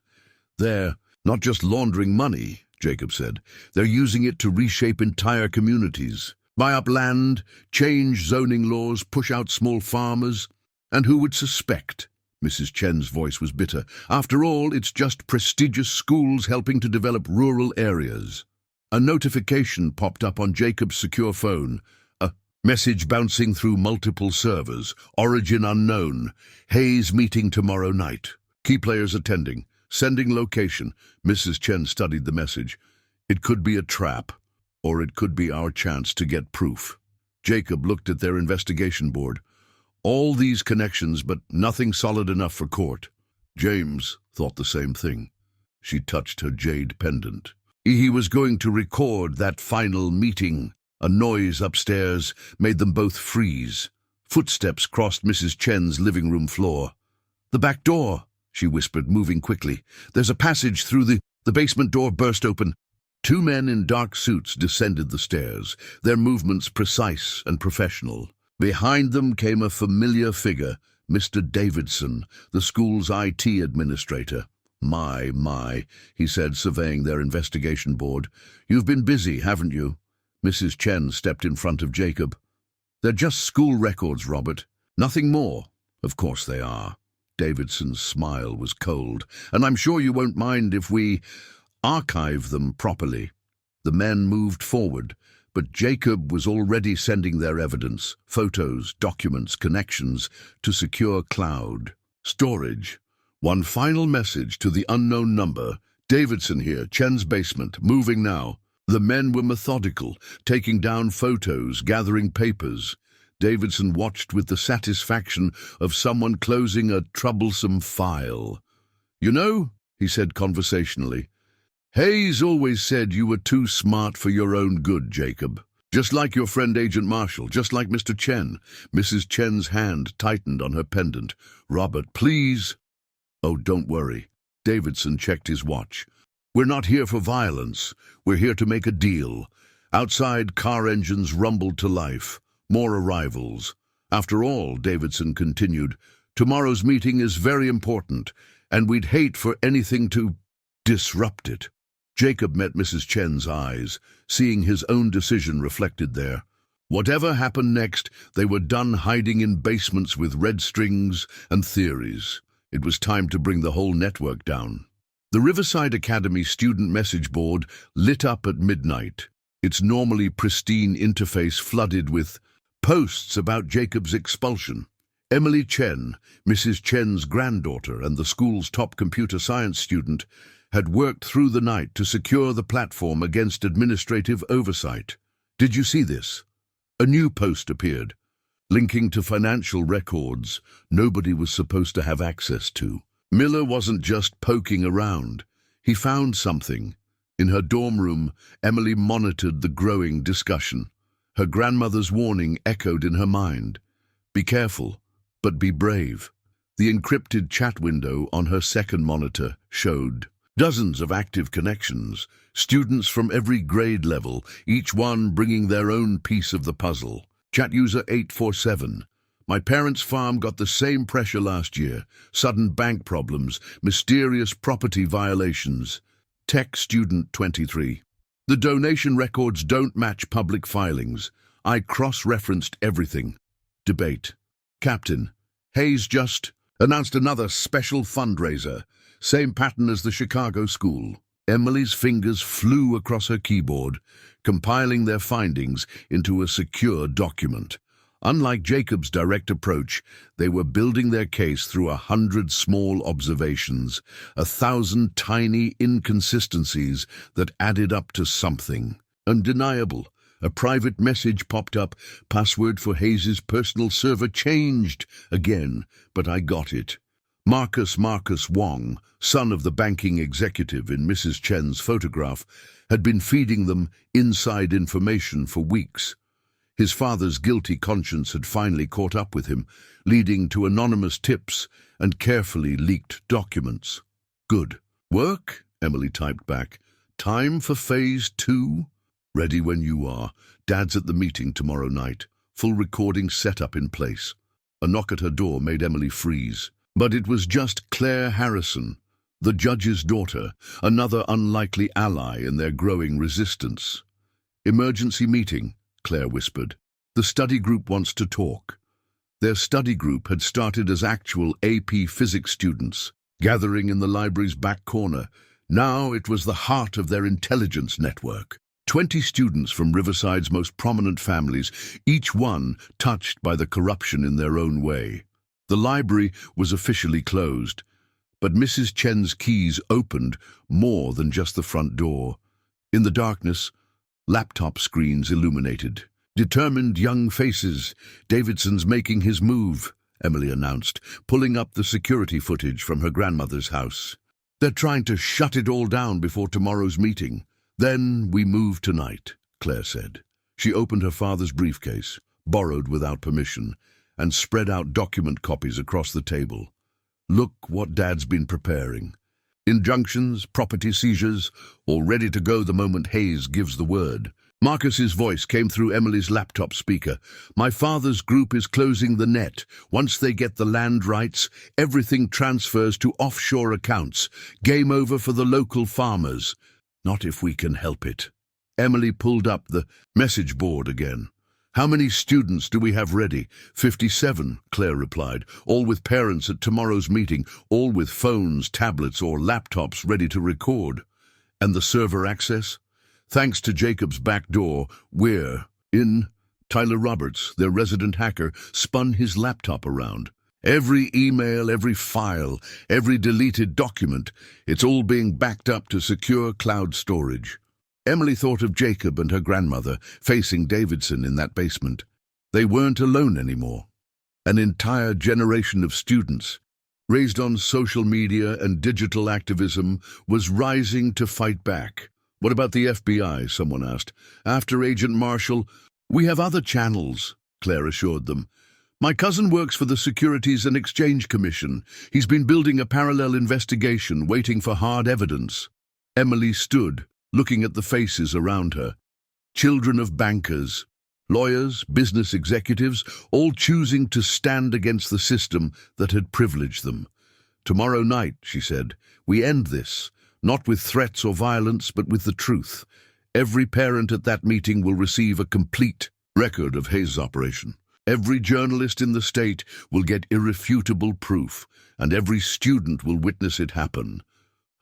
They're not just laundering money, Jacob said. They're using it to reshape entire communities, buy up land, change zoning laws, push out small farmers. And who would suspect? Mrs. Chen's voice was bitter. After all, it's just prestigious schools helping to develop rural areas. A notification popped up on Jacob's secure phone. A message bouncing through multiple servers. Origin unknown. Hayes meeting tomorrow night. Key players attending. Sending location. Mrs. Chen studied the message. It could be a trap, or it could be our chance to get proof. Jacob looked at their investigation board. All these connections, but nothing solid enough for court. James thought the same thing. She touched her jade pendant. He was going to record that final meeting. A noise upstairs made them both freeze. Footsteps crossed Mrs. Chen's living room floor. The back door, she whispered, moving quickly. There's a passage through the basement door burst open. Two men in dark suits descended the stairs, their movements precise and professional. Behind them came a familiar figure, Mr. Davidson, the school's IT administrator. My, he said, surveying their investigation board. You've been busy, haven't you? Mrs. Chen stepped in front of Jacob. They're just school records, Robert. Nothing more. Of course they are. Davidson's smile was cold. And I'm sure you won't mind if we archive them properly. The men moved forward. But Jacob was already sending their evidence, photos, documents, connections, to secure cloud storage. One final message to the unknown number. Davidson here, Chen's basement, moving now. The men were methodical, taking down photos, gathering papers. Davidson watched with the satisfaction of someone closing a troublesome file. You know, he said conversationally, Hayes always said you were too smart for your own good, Jacob. Just like your friend Agent Marshall, just like Mr. Chen. Mrs. Chen's hand tightened on her pendant. Robert, please. Oh, don't worry. Davidson checked his watch. We're not here for violence. We're here to make a deal. Outside, car engines rumbled to life. More arrivals. After all, Davidson continued, tomorrow's meeting is very important, and we'd hate for anything to disrupt it. Jacob met Mrs. Chen's eyes, seeing his own decision reflected there. Whatever happened next, they were done hiding in basements with red strings and theories. It was time to bring the whole network down. The Riverside Academy student message board lit up at midnight, its normally pristine interface flooded with posts about Jacob's expulsion. Emily Chen, Mrs. Chen's granddaughter and the school's top computer science student, had worked through the night to secure the platform against administrative oversight. Did you see this? A new post appeared, linking to financial records nobody was supposed to have access to. Miller wasn't just poking around. He found something. In her dorm room, Emily monitored the growing discussion. Her grandmother's warning echoed in her mind. Be careful, but be brave. The encrypted chat window on her second monitor showed dozens of active connections, students from every grade level, each one bringing their own piece of the puzzle. Chat user 847. My parents' farm got the same pressure last year. Sudden bank problems, mysterious property violations. Tech student 23. The donation records don't match public filings. I cross-referenced everything. Debate. Captain. Hayes just announced another special fundraiser. Same pattern as the Chicago school. Emily's fingers flew across her keyboard, compiling their findings into a secure document. Unlike Jacob's direct approach, they were building their case through 100 small observations, 1,000 tiny inconsistencies that added up to something undeniable. A private message popped up. Password for Hayes's personal server changed again, but I got it. Marcus Wong, son of the banking executive in Mrs. Chen's photograph, had been feeding them inside information for weeks. His father's guilty conscience had finally caught up with him, leading to anonymous tips and carefully leaked documents. Good work, Emily typed back. Time for phase 2? Ready when you are. Dad's at the meeting tomorrow night. Full recording setup in place. A knock at her door made Emily freeze. But it was just Claire Harrison, the judge's daughter, another unlikely ally in their growing resistance. Emergency meeting, Claire whispered. The study group wants to talk. Their study group had started as actual AP physics students, gathering in the library's back corner. Now it was the heart of their intelligence network. 20 students from Riverside's most prominent families, each one touched by the corruption in their own way. The library was officially closed, but Mrs. Chen's keys opened more than just the front door. In the darkness, laptop screens illuminated. Determined young faces. Davidson's making his move, Emily announced, pulling up the security footage from her grandmother's house. They're trying to shut it all down before tomorrow's meeting. Then we move tonight, Claire said. She opened her father's briefcase, borrowed without permission, and spread out document copies across the table. Look what Dad's been preparing. Injunctions, property seizures, all ready to go the moment Hayes gives the word. Marcus's voice came through Emily's laptop speaker. My father's group is closing the net. Once they get the land rights, everything transfers to offshore accounts. Game over for the local farmers. Not if we can help it. Emily pulled up the message board again. How many students do we have ready? 57, Claire replied, all with parents at tomorrow's meeting, all with phones, tablets, or laptops ready to record. And the server access? Thanks to Jacob's back door, we're in. Tyler Roberts, their resident hacker, spun his laptop around. Every email, every file, every deleted document, it's all being backed up to secure cloud storage. Emily thought of Jacob and her grandmother facing Davidson in that basement. They weren't alone anymore. An entire generation of students, raised on social media and digital activism, was rising to fight back. What about the FBI? Someone asked. After Agent Marshall, we have other channels, Claire assured them. My cousin works for the Securities and Exchange Commission. He's been building a parallel investigation, waiting for hard evidence. Emily stood, looking at the faces around her. Children of bankers, lawyers, business executives, all choosing to stand against the system that had privileged them. Tomorrow night, she said, we end this, not with threats or violence, but with the truth. Every parent at that meeting will receive a complete record of Hayes' operation. Every journalist in the state will get irrefutable proof, and every student will witness it happen.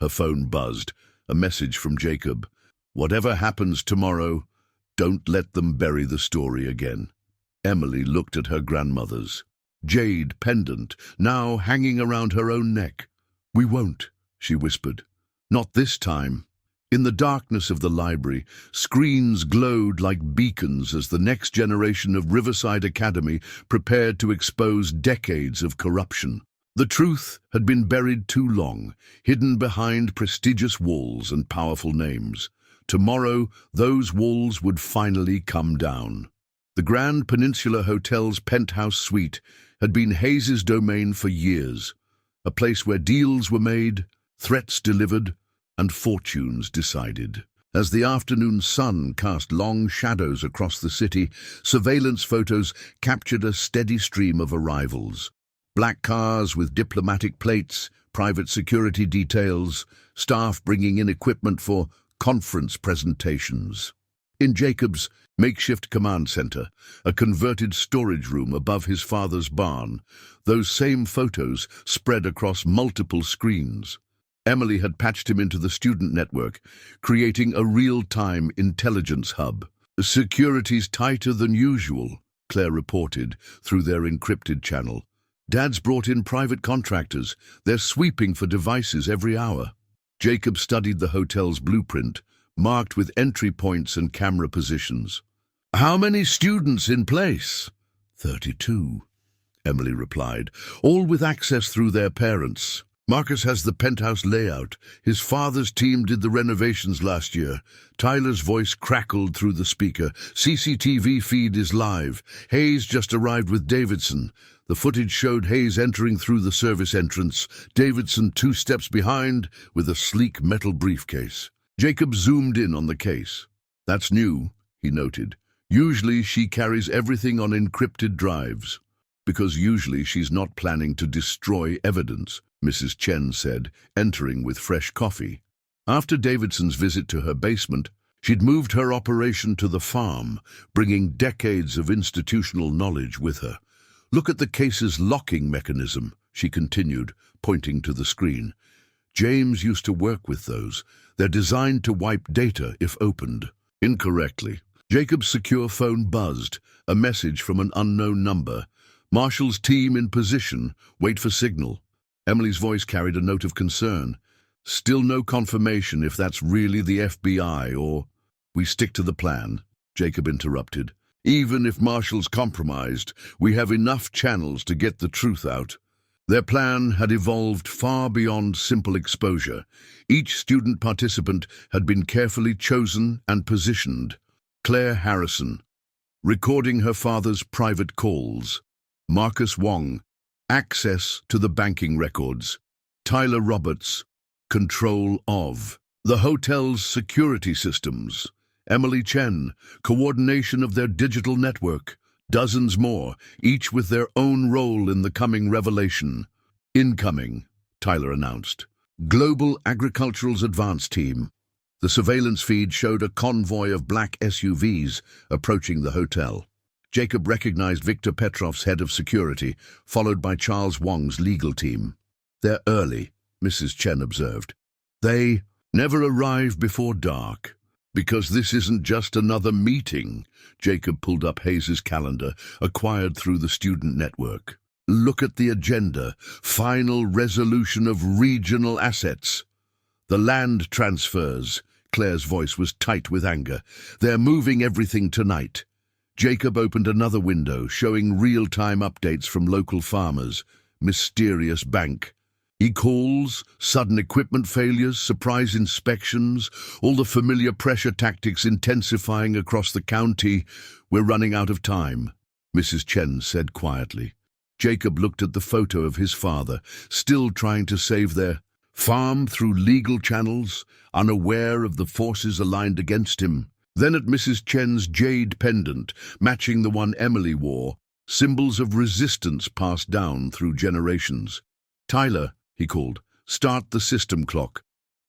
Her phone buzzed. A message from Jacob. Whatever happens tomorrow, don't let them bury the story again. Emily looked at her grandmother's jade pendant, now hanging around her own neck. We won't, she whispered. Not this time. In the darkness of the library, screens glowed like beacons as the next generation of Riverside Academy prepared to expose decades of corruption. The truth had been buried too long, hidden behind prestigious walls and powerful names. Tomorrow, those walls would finally come down. The Grand Peninsula Hotel's penthouse suite had been Hayes' domain for years, a place where deals were made, threats delivered, and fortunes decided. As the afternoon sun cast long shadows across the city, surveillance photos captured a steady stream of arrivals. Black cars with diplomatic plates, private security details, staff bringing in equipment for conference presentations. In Jacob's makeshift command center, a converted storage room above his father's barn, those same photos spread across multiple screens. Emily had patched him into the student network, creating a real-time intelligence hub. "Security's tighter than usual," Claire reported through their encrypted channel. "Dad's brought in private contractors. They're sweeping for devices every hour." Jacob studied the hotel's blueprint, marked with entry points and camera positions. "How many students in place?" 32, Emily replied, "all with access through their parents. Marcus has the penthouse layout. His father's team did the renovations last year." Tyler's voice crackled through the speaker. "CCTV feed is live. Hayes just arrived with Davidson." The footage showed Hayes entering through the service entrance, Davidson 2 steps behind with a sleek metal briefcase. Jacob zoomed in on the case. "That's new," he noted. "Usually she carries everything on encrypted drives." "Because usually she's not planning to destroy evidence," Mrs. Chen said, entering with fresh coffee. After Davidson's visit to her basement, she'd moved her operation to the farm, bringing decades of institutional knowledge with her. "Look at the case's locking mechanism," she continued, pointing to the screen. "James used to work with those. They're designed to wipe data if opened incorrectly." Jacob's secure phone buzzed, a message from an unknown number. "Marshall's team in position. Wait for signal." Emily's voice carried a note of concern. "Still no confirmation if that's really the FBI or—" "We stick to the plan," Jacob interrupted. "Even if Marshall's compromised, we have enough channels to get the truth out." Their plan had evolved far beyond simple exposure. Each student participant had been carefully chosen and positioned. Claire Harrison, recording her father's private calls. Marcus Wong, access to the banking records. Tyler Roberts, control of the hotel's security systems. Emily Chen, coordination of their digital network. Dozens more, each with their own role in the coming revelation. "Incoming," Tyler announced. "Global Agricultural's Advance Team." The surveillance feed showed a convoy of black SUVs approaching the hotel. Jacob recognized Victor Petrov's head of security, followed by Charles Wong's legal team. "They're early," Mrs. Chen observed. "They never arrive before dark. Because this isn't just another meeting." Jacob pulled up Hayes's calendar, acquired through the student network. "Look at the agenda. Final resolution of regional assets. The land transfers." Claire's voice was tight with anger. "They're moving everything tonight." Jacob opened another window, showing real-time updates from local farmers. Mysterious bank. E-calls, sudden equipment failures, surprise inspections, all the familiar pressure tactics intensifying across the county. "We're running out of time," Mrs. Chen said quietly. Jacob looked at the photo of his father, still trying to save their farm through legal channels, unaware of the forces aligned against him. Then at Mrs. Chen's jade pendant, matching the one Emily wore, symbols of resistance passed down through generations. "Tyler," he called, "start the system clock.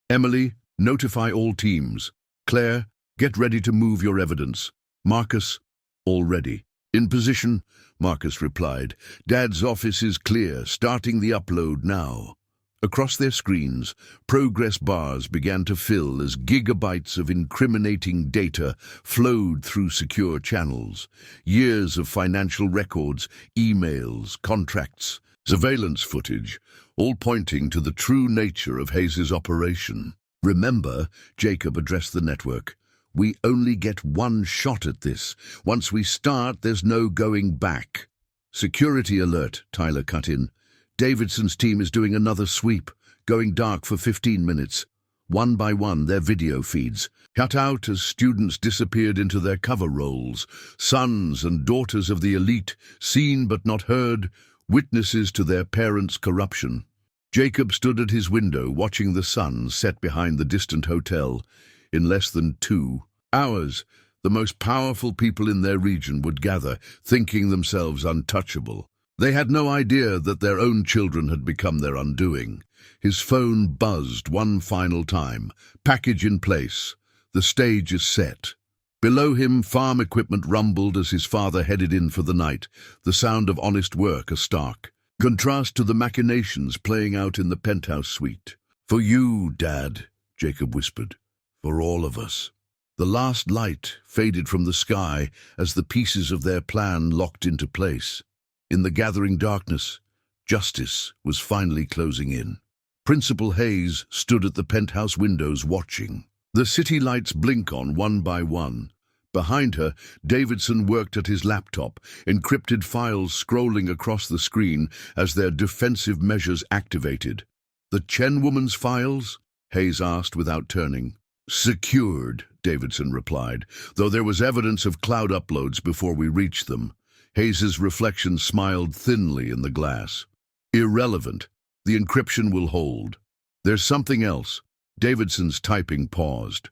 Emily, notify all teams. Claire, get ready to move your evidence. Marcus, all ready." "In position," Marcus replied. "Dad's office is clear, starting the upload now." Across their screens, progress bars began to fill as gigabytes of incriminating data flowed through secure channels. Years of financial records, emails, contracts, surveillance footage, all pointing to the true nature of Hayes's operation. "Remember," Jacob addressed the network, "we only get one shot at this. Once we start, there's no going back." "Security alert," Tyler cut in. "Davidson's team is doing another sweep, going dark for 15 minutes. One by one, their video feeds cut out as students disappeared into their cover roles. Sons and daughters of the elite, seen but not heard, witnesses to their parents' corruption." Jacob stood at his window, watching the sun set behind the distant hotel. In less than 2 hours, the most powerful people in their region would gather, thinking themselves untouchable. They had no idea that their own children had become their undoing. His phone buzzed one final time. Package in place. The stage is set. Below him, farm equipment rumbled as his father headed in for the night, the sound of honest work a stark contrast to the machinations playing out in the penthouse suite. "For you, Dad," Jacob whispered. "For all of us." The last light faded from the sky as the pieces of their plan locked into place. In the gathering darkness, justice was finally closing in. Principal Hayes stood at the penthouse windows watching. The city lights blink on one by one. Behind her, Davidson worked at his laptop, encrypted files scrolling across the screen as their defensive measures activated. "The Chen woman's files?" Hayes asked without turning. "Secured," Davidson replied, "though there was evidence of cloud uploads before we reached them." Hayes's reflection smiled thinly in the glass. "Irrelevant. The encryption will hold." "There's something else." Davidson's typing paused.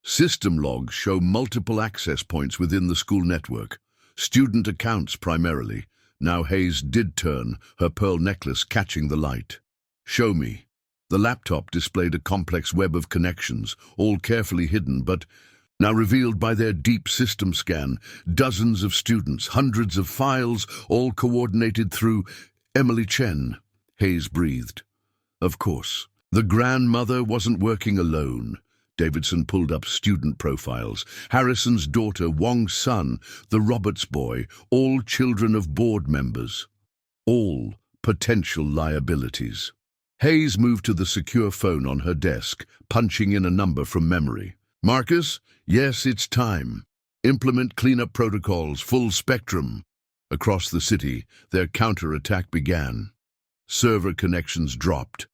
"System logs show multiple access points within the school network. Student accounts primarily." Now Hayes did turn, her pearl necklace catching the light. "Show me." The laptop displayed a complex web of connections, all carefully hidden, but now revealed by their deep system scan. Dozens of students, hundreds of files, all coordinated through Emily Chen. Hayes breathed. Of course. The grandmother wasn't working alone. Davidson pulled up student profiles. Harrison's daughter, Wong's son, the Roberts boy, all children of board members. All potential liabilities. Hayes moved to the secure phone on her desk, punching in a number from memory. "Marcus? Yes, it's time. Implement cleanup protocols, full spectrum." Across the city, their counterattack began. Server connections dropped.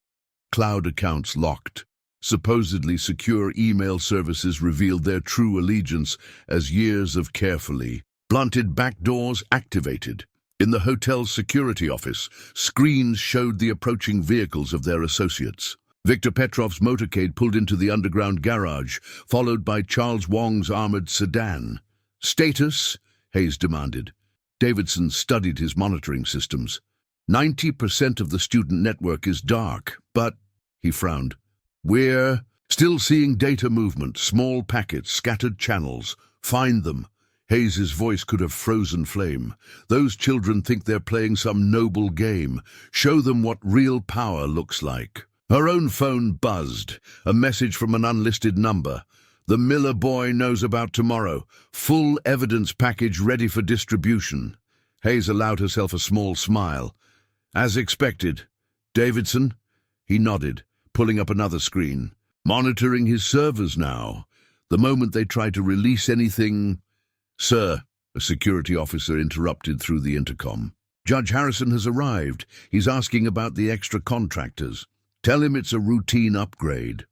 Cloud accounts locked. Supposedly secure email services revealed their true allegiance as years of carefully blunted backdoors activated. In the hotel's security office, screens showed the approaching vehicles of their associates. Victor Petrov's motorcade pulled into the underground garage, followed by Charles Wong's armored sedan. "Status?" Hayes demanded. Davidson studied his monitoring systems. 90% of the student network is dark, but, he frowned, "we're still seeing data movement, small packets, scattered channels. Find them." Hayes's voice could have frozen flame. "Those children think they're playing some noble game. Show them what real power looks like." Her own phone buzzed, a message from an unlisted number. "The Miller boy knows about tomorrow. Full evidence package ready for distribution." Hayes allowed herself a small smile. "As expected." "Davidson?" He nodded, pulling up another screen. "Monitoring his servers now. The moment they try to release anything—" "Sir," a security officer interrupted through the intercom. "Judge Harrison has arrived. He's asking about the extra contractors. Tell him it's a routine upgrade."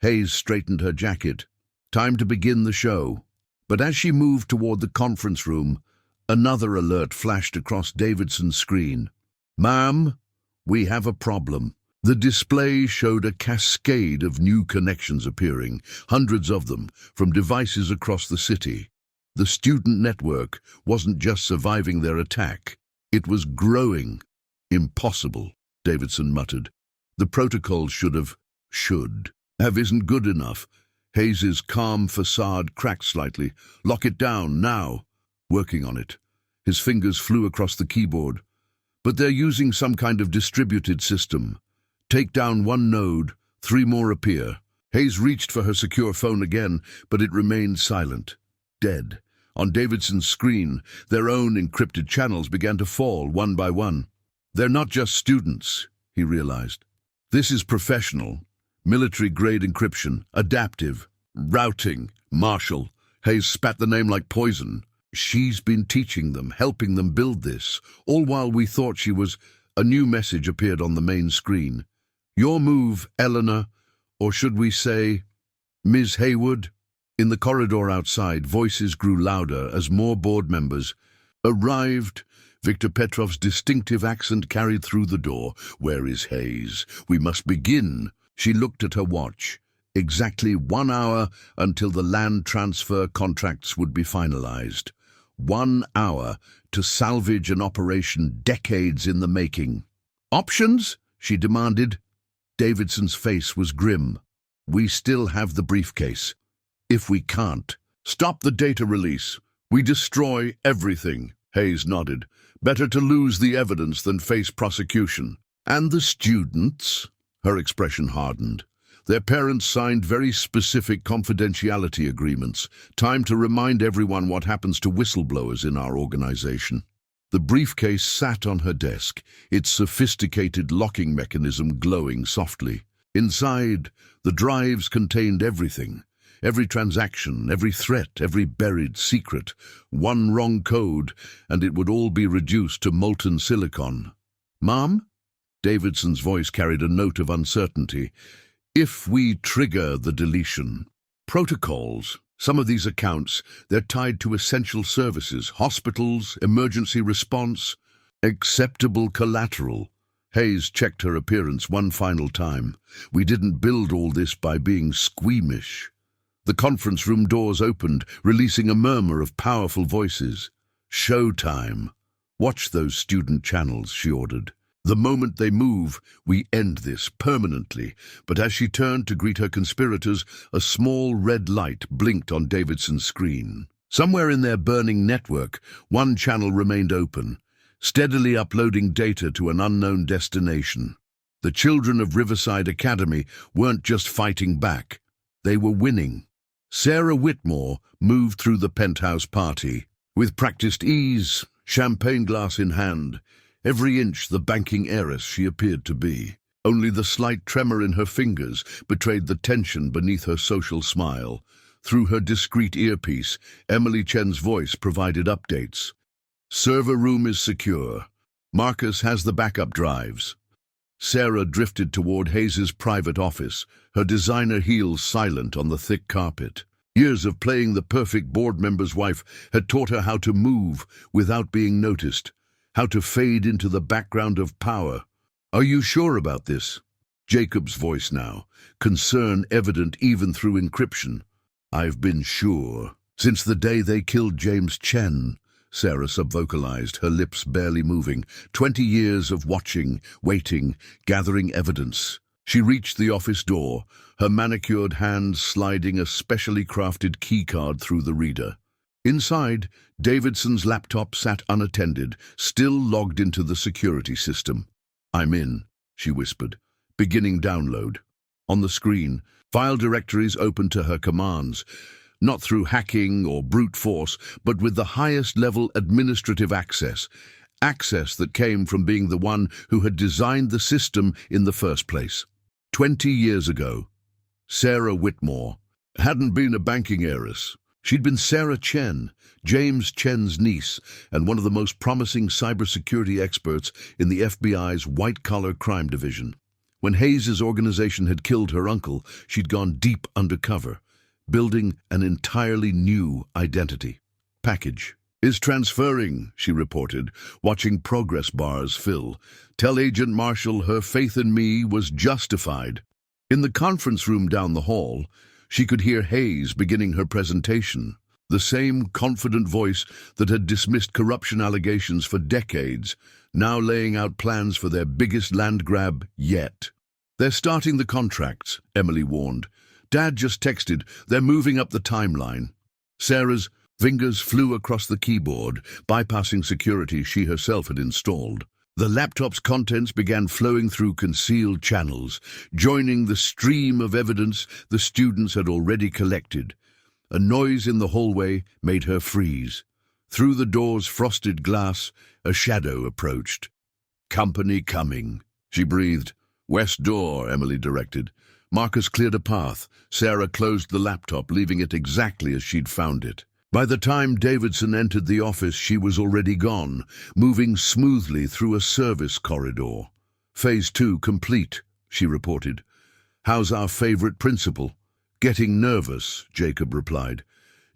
Hayes straightened her jacket. Time to begin the show. But as she moved toward the conference room, another alert flashed across Davidson's screen. "Ma'am, we have a problem." The display showed a cascade of new connections appearing, hundreds of them, from devices across the city. The student network wasn't just surviving their attack, it was growing. "Impossible," Davidson muttered. "The protocol should have isn't good enough." Hayes's calm facade cracked slightly. "Lock it down, now." "Working on it." His fingers flew across the keyboard. "But they're using some kind of distributed system. Take down one node, 3 more appear." Hayes reached for her secure phone again, but it remained silent. Dead. On Davidson's screen, their own encrypted channels began to fall one by one. "They're not just students," he realized. "This is professional. Military-grade encryption, adaptive, routing, Marshall." Hayes spat the name like poison. "She's been teaching them, helping them build this, all while we thought she was—" A new message appeared on the main screen. "Your move, Eleanor, or should we say, Ms. Haywood?" In the corridor outside, voices grew louder as more board members arrived. Victor Petrov's distinctive accent carried through the door. "Where is Hayes? We must begin." She looked at her watch. Exactly 1 hour until the land transfer contracts would be finalized. 1 hour to salvage an operation decades in the making. Options? She demanded. Davidson's face was grim. We still have the briefcase. If we can't, stop the data release. We destroy everything. Hayes nodded. Better to lose the evidence than face prosecution. And the students? Her expression hardened. Their parents signed very specific confidentiality agreements. Time to remind everyone what happens to whistleblowers in our organization. The briefcase sat on her desk, its sophisticated locking mechanism glowing softly. Inside, the drives contained everything. Every transaction, every threat, every buried secret. One wrong code, and it would all be reduced to molten silicon. "Mom?" Davidson's voice carried a note of uncertainty. "If we trigger the deletion, protocols, some of these accounts, they're tied to essential services, hospitals, emergency response, acceptable collateral." Hayes checked her appearance one final time. "We didn't build all this by being squeamish." The conference room doors opened, releasing a murmur of powerful voices. "Showtime. Watch those student channels," she ordered. "The moment they move, we end this permanently." But as she turned to greet her conspirators, a small red light blinked on Davidson's screen. Somewhere in their burning network, one channel remained open, steadily uploading data to an unknown destination. The children of Riverside Academy weren't just fighting back. They were winning. Sarah Whitmore moved through the penthouse party. With practiced ease, champagne glass in hand, every inch the banking heiress she appeared to be. Only the slight tremor in her fingers betrayed the tension beneath her social smile. Through her discreet earpiece, Emily Chen's voice provided updates. "Server room is secure. Marcus has the backup drives." Sarah drifted toward Hayes's private office, her designer heels silent on the thick carpet. Years of playing the perfect board member's wife had taught her how to move without being noticed, how to fade into the background of power. "Are you sure about this?" Jacob's voice now, concern evident even through encryption. "I've been sure. Since the day they killed James Chen," Sarah subvocalized, her lips barely moving. 20 years of watching, waiting, gathering evidence. She reached the office door, her manicured hands sliding a specially crafted keycard through the reader. Inside, Davidson's laptop sat unattended, still logged into the security system. "I'm in," she whispered, beginning download. On the screen, file directories opened to her commands, not through hacking or brute force, but with the highest level administrative access that came from being the one who had designed the system in the first place. 20 years ago, Sarah Whitmore hadn't been a banking heiress. She'd been Sarah Chen, James Chen's niece, and one of the most promising cybersecurity experts in the FBI's white-collar crime division. When Hayes's organization had killed her uncle, she'd gone deep undercover, building an entirely new identity. "Package is transferring," she reported, watching progress bars fill. "Tell Agent Marshall her faith in me was justified." In the conference room down the hall, she could hear Hayes beginning her presentation, the same confident voice that had dismissed corruption allegations for decades, now laying out plans for their biggest land grab yet. "They're starting the contracts," Emily warned. "Dad just texted. They're moving up the timeline." Sarah's fingers flew across the keyboard, bypassing security she herself had installed. The laptop's contents began flowing through concealed channels, joining the stream of evidence the students had already collected. A noise in the hallway made her freeze. Through the door's frosted glass, a shadow approached. "Company coming," she breathed. "West door," Emily directed. Marcus cleared a path. Sarah closed the laptop, leaving it exactly as she'd found it. By the time Davidson entered the office, she was already gone, moving smoothly through a service corridor. "Phase 2 complete," she reported. "How's our favorite principal?" "Getting nervous," Jacob replied.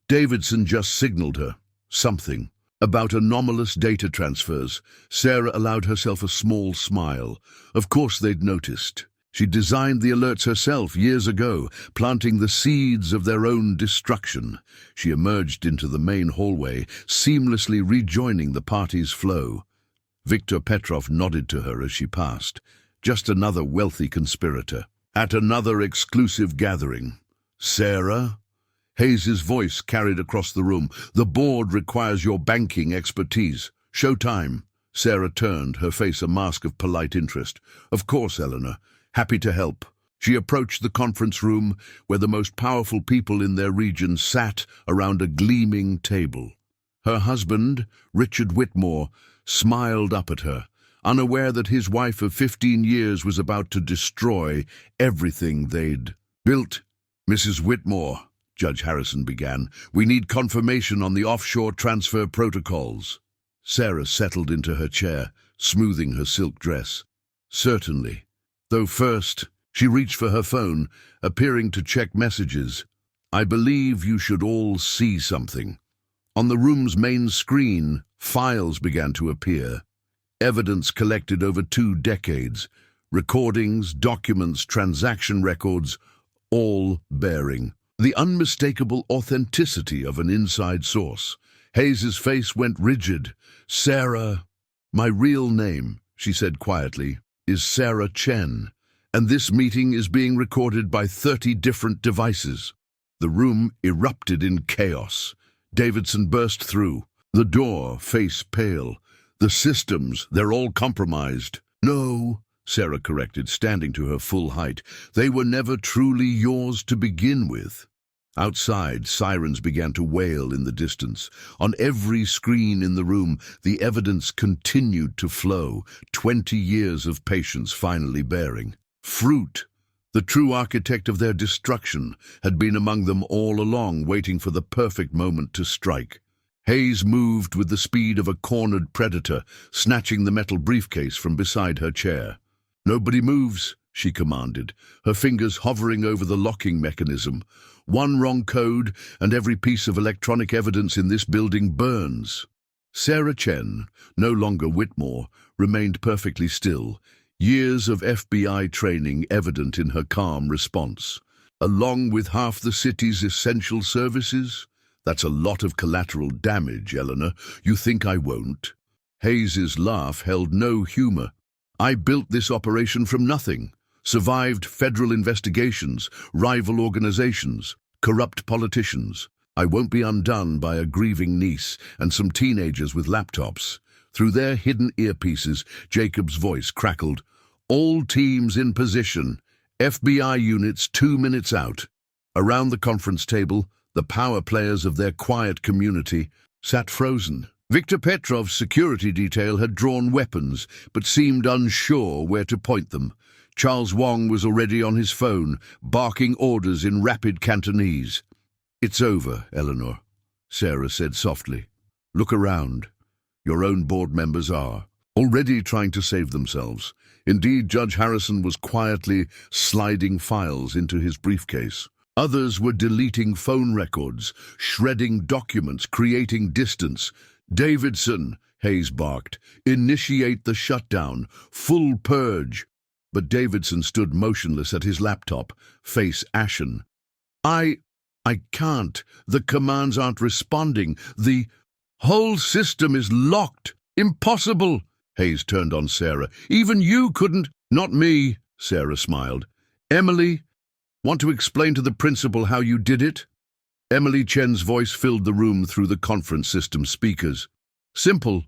Davidson just signaled her something about anomalous data transfers. Sarah allowed herself a small smile. Of course they'd noticed. She designed the alerts herself years ago, planting the seeds of their own destruction. She emerged into the main hallway, seamlessly rejoining the party's flow. Viktor Petrov nodded to her as she passed. Just another wealthy conspirator. At another exclusive gathering. Sarah? Hayes's voice carried across the room. The board requires your banking expertise. Show time. Sarah turned, her face a mask of polite interest. Of course, Eleanor. Happy to help. She approached the conference room where the most powerful people in their region sat around a gleaming table. Her husband, Richard Whitmore, smiled up at her, unaware that his wife of 15 years was about to destroy everything they'd built. Mrs. Whitmore, Judge Harrison began, we need confirmation on the offshore transfer protocols. Sarah settled into her chair, smoothing her silk dress. Certainly. Though first, she reached for her phone, appearing to check messages. I believe you should all see something. On the room's main screen, files began to appear. Evidence collected over 2 decades. Recordings, documents, transaction records, all bearing the unmistakable authenticity of an inside source. Hayes's face went rigid. Sarah, my real name, she said quietly, is Sarah Chen, and this meeting is being recorded by 30 different devices. The room erupted in chaos. Davidson burst through. The door, face pale. The systems, they're all compromised. No, Sarah corrected, standing to her full height. They were never truly yours to begin with. Outside, sirens began to wail in the distance. On every screen in the room, the evidence continued to flow, 20 years of patience finally bearing. Fruit, the true architect of their destruction, had been among them all along, waiting for the perfect moment to strike. Hayes moved with the speed of a cornered predator, snatching the metal briefcase from beside her chair. Nobody moves, she commanded, her fingers hovering over the locking mechanism. One wrong code, and every piece of electronic evidence in this building burns. Sarah Chen, no longer Whitmore, remained perfectly still, years of FBI training evident in her calm response. Along with half the city's essential services? That's a lot of collateral damage, Eleanor. You think I won't? Hayes's laugh held no humor. I built this operation from nothing. Survived federal investigations, rival organizations, corrupt politicians. I won't be undone by a grieving niece and some teenagers with laptops. Through their hidden earpieces, Jacob's voice crackled. All teams in position. FBI units 2 minutes out. Around the conference table, the power players of their quiet community sat frozen. Viktor Petrov's security detail had drawn weapons, but seemed unsure where to point them. Charles Wong was already on his phone, barking orders in rapid Cantonese. It's over, Eleanor, Sarah said softly. Look around. Your own board members are already trying to save themselves. Indeed, Judge Harrison was quietly sliding files into his briefcase. Others were deleting phone records, shredding documents, creating distance. Davidson, Hayes barked, initiate the shutdown, full purge. But Davidson stood motionless at his laptop, face ashen. I can't. The commands aren't responding. The whole system is locked. Impossible. Hayes turned on Sarah. Even you couldn't. Not me, Sarah smiled. Emily, want to explain to the principal how you did it? Emily Chen's voice filled the room through the conference system speakers. Simple,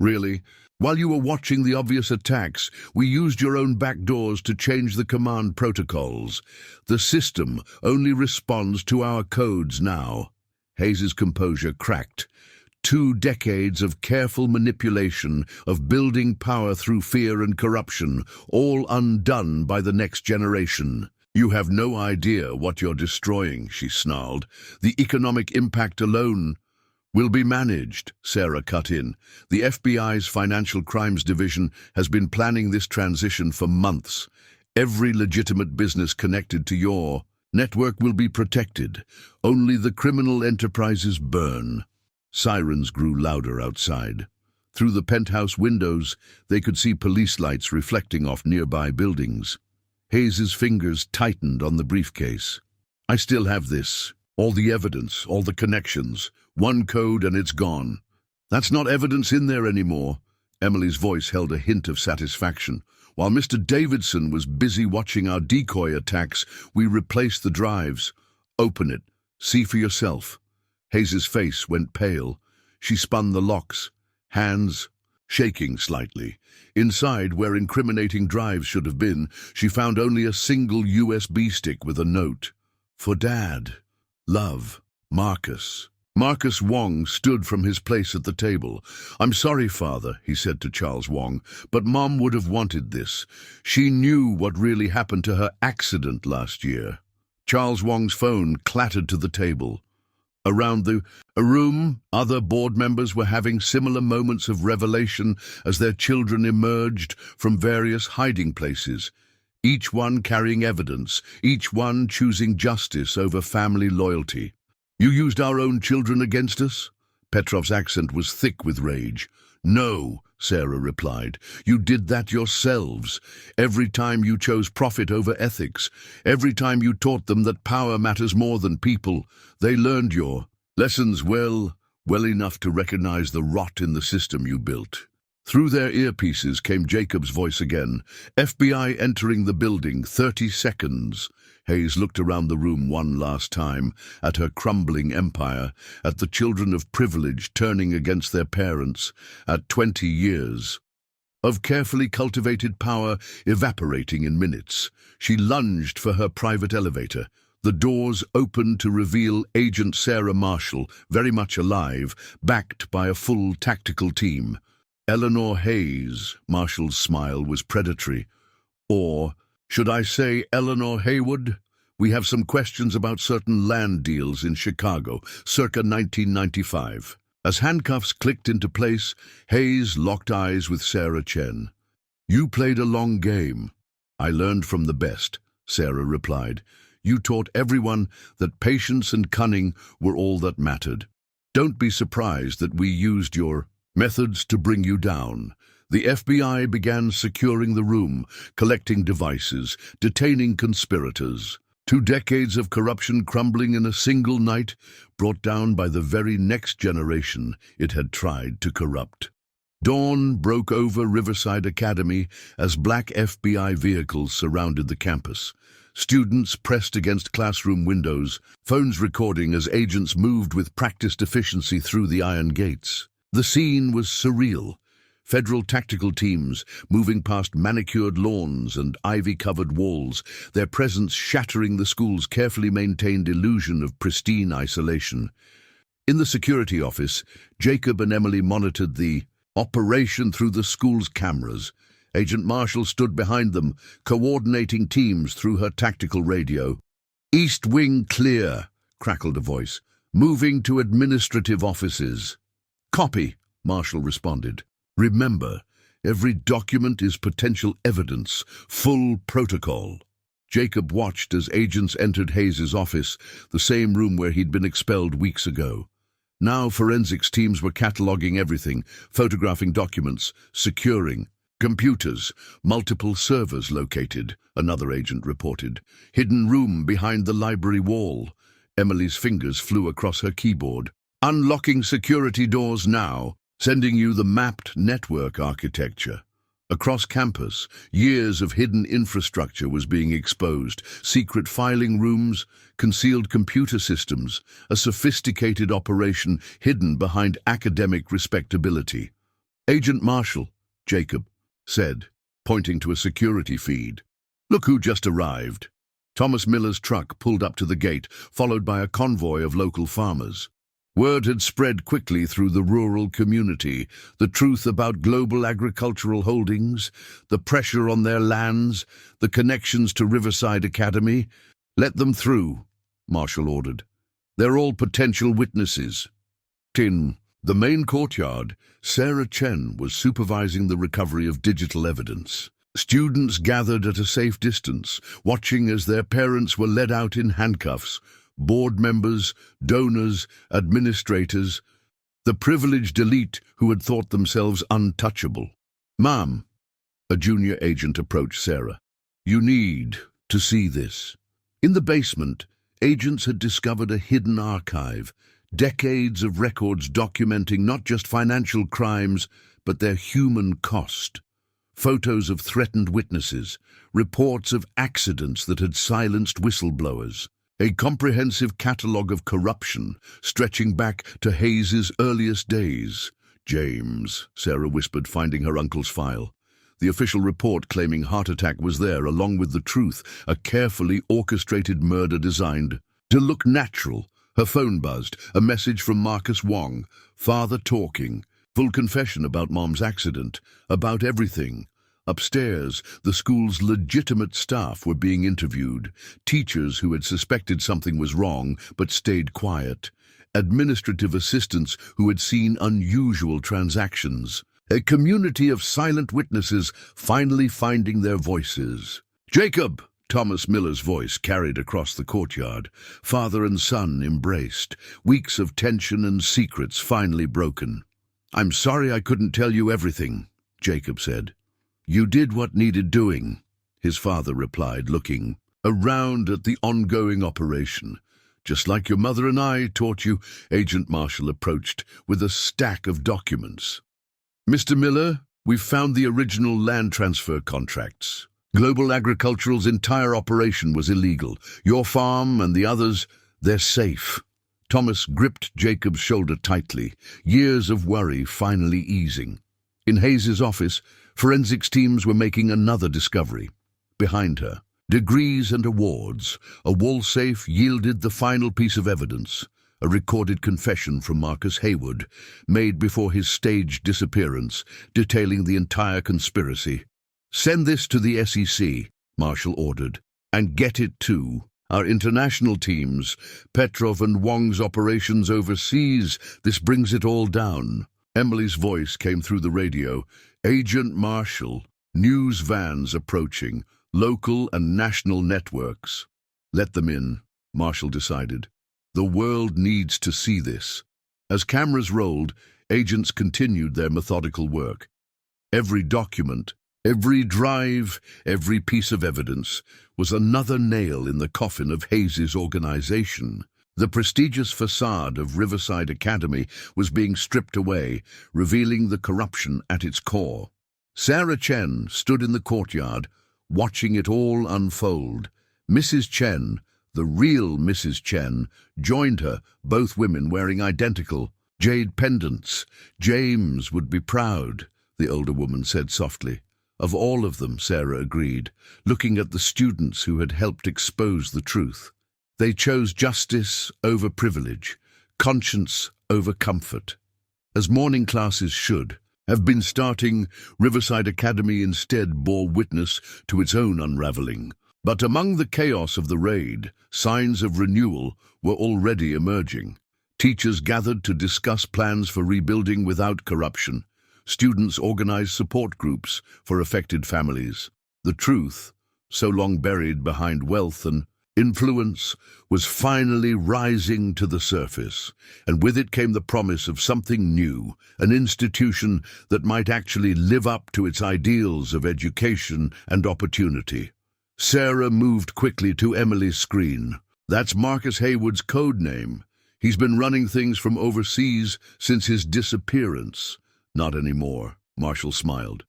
really. While you were watching the obvious attacks, we used your own back doors to change the command protocols. The system only responds to our codes now. Hayes's composure cracked. 2 decades of careful manipulation, of building power through fear and corruption, all undone by the next generation. You have no idea what you're destroying, she snarled. The economic impact alone will be managed, Sarah cut in. The FBI's Financial Crimes Division has been planning this transition for months. Every legitimate business connected to your network will be protected. Only the criminal enterprises burn. Sirens grew louder outside. Through the penthouse windows, they could see police lights reflecting off nearby buildings. Hayes's fingers tightened on the briefcase. I still have this. All the evidence, all the connections. One code and it's gone. That's not evidence in there anymore. Emily's voice held a hint of satisfaction. While Mr. Davidson was busy watching our decoy attacks, we replaced the drives. Open it. See for yourself. Hayes's face went pale. She spun the locks, hands shaking slightly. Inside, where incriminating drives should have been, she found only a single USB stick with a note. For Dad. Love. Marcus. Marcus Wong stood from his place at the table. I'm sorry, Father, he said to Charles Wong, but Mom would have wanted this. She knew what really happened to her accident last year. Charles Wong's phone clattered to the table. Around the room, other board members were having similar moments of revelation as their children emerged from various hiding places, each one carrying evidence, each one choosing justice over family loyalty. You used our own children against us? Petrov's accent was thick with rage. No, Sarah replied. You did that yourselves. Every time you chose profit over ethics, every time you taught them that power matters more than people, they learned your lessons well enough to recognize the rot in the system you built. Through their earpieces came Jacob's voice again. FBI entering the building, 30 seconds. Hayes looked around the room one last time, at her crumbling empire, at the children of privilege turning against their parents, at 20 years of carefully cultivated power evaporating in minutes. She lunged for her private elevator. The doors opened to reveal Agent Sarah Marshall, very much alive, backed by a full tactical team. Eleanor Hayes, Marshall's smile was predatory. Or, should I say Eleanor Haywood? We have some questions about certain land deals in Chicago, circa 1995. As handcuffs clicked into place, Hayes locked eyes with Sarah Chen. You played a long game. I learned from the best, Sarah replied. You taught everyone that patience and cunning were all that mattered. Don't be surprised that we used your methods to bring you down. The FBI began securing the room, collecting devices, detaining conspirators. 2 decades of corruption crumbling in a single night, brought down by the very next generation it had tried to corrupt. Dawn broke over Riverside Academy as black FBI vehicles surrounded the campus. Students pressed against classroom windows, phones recording as agents moved with practiced efficiency through the iron gates. The scene was surreal. Federal tactical teams moving past manicured lawns and ivy-covered walls, their presence shattering the school's carefully maintained illusion of pristine isolation. In the security office, Jacob and Emily monitored the operation through the school's cameras. Agent Marshall stood behind them, coordinating teams through her tactical radio. East Wing clear, crackled a voice. Moving to administrative offices. Copy, Marshall responded. Remember, every document is potential evidence, full protocol. Jacob watched as agents entered Hayes's office, the same room where he'd been expelled weeks ago. Now forensics teams were cataloging everything, photographing documents, securing. Computers, multiple servers located, another agent reported. Hidden room behind the library wall. Emily's fingers flew across her keyboard. Unlocking security doors now, sending you the mapped network architecture. Across campus, years of hidden infrastructure was being exposed. Secret filing rooms, concealed computer systems, a sophisticated operation hidden behind academic respectability. Agent Marshall, Jacob said, pointing to a security feed. Look who just arrived. Thomas Miller's truck pulled up to the gate, followed by a convoy of local farmers. Word had spread quickly through the rural community, the truth about global agricultural holdings, the pressure on their lands, the connections to Riverside Academy. Let them through, Marshall ordered. They're all potential witnesses. In the main courtyard, Sarah Chen was supervising the recovery of digital evidence. Students gathered at a safe distance, watching as their parents were led out in handcuffs. Board members, donors, administrators, the privileged elite who had thought themselves untouchable. Ma'am, a junior agent approached Sarah. You need to see this. In the basement, agents had discovered a hidden archive, decades of records documenting not just financial crimes, but their human cost. Photos of threatened witnesses, reports of accidents that had silenced whistleblowers, a comprehensive catalogue of corruption stretching back to Hayes's earliest days. "James," Sarah whispered, finding her uncle's file. The official report claiming heart attack was there, along with the truth, a carefully orchestrated murder designed to look natural. Her phone buzzed, a message from Marcus Wong, father talking, full confession about Mom's accident, about everything. Upstairs, the school's legitimate staff were being interviewed, teachers who had suspected something was wrong but stayed quiet, administrative assistants who had seen unusual transactions. A community of silent witnesses finally finding their voices. "Jacob!" Thomas Miller's voice carried across the courtyard. Father and son embraced, weeks of tension and secrets finally broken. "I'm sorry I couldn't tell you everything," Jacob said. "You did what needed doing," his father replied, looking around at the ongoing operation. "Just like your mother and I taught you," Agent Marshall approached with a stack of documents. "Mr. Miller, we've found the original land transfer contracts. Global Agricultural's entire operation was illegal. Your farm and the others, they're safe." Thomas gripped Jacob's shoulder tightly, years of worry finally easing. In Hayes's office, forensics teams were making another discovery. Behind her, degrees and awards, a wall safe yielded the final piece of evidence. A recorded confession from Marcus Haywood, made before his staged disappearance, detailing the entire conspiracy. "Send this to the SEC," Marshall ordered, "and get it to our international teams, Petrov and Wong's operations overseas. This brings it all down." Emily's voice came through the radio. "Agent Marshall, news vans approaching, local and national networks." "Let them in," Marshall decided. "The world needs to see this." As cameras rolled, agents continued their methodical work. Every document, every drive, every piece of evidence was another nail in the coffin of Hayes's organization. The prestigious facade of Riverside Academy was being stripped away, revealing the corruption at its core. Sarah Chen stood in the courtyard, watching it all unfold. Mrs. Chen, the real Mrs. Chen, joined her, both women wearing identical jade pendants. "James would be proud," the older woman said softly. "Of all of them," Sarah agreed, looking at the students who had helped expose the truth. They chose justice over privilege, conscience over comfort. As morning classes should have been starting, Riverside Academy instead bore witness to its own unraveling. But among the chaos of the raid, signs of renewal were already emerging. Teachers gathered to discuss plans for rebuilding without corruption. Students organized support groups for affected families. The truth, so long buried behind wealth and influence, was finally rising to the surface, and with it came the promise of something new, an institution that might actually live up to its ideals of education and opportunity. Sarah moved quickly to Emily's screen. "That's Marcus Haywood's code name. He's been running things from overseas since his disappearance." "Not anymore," Marshall smiled.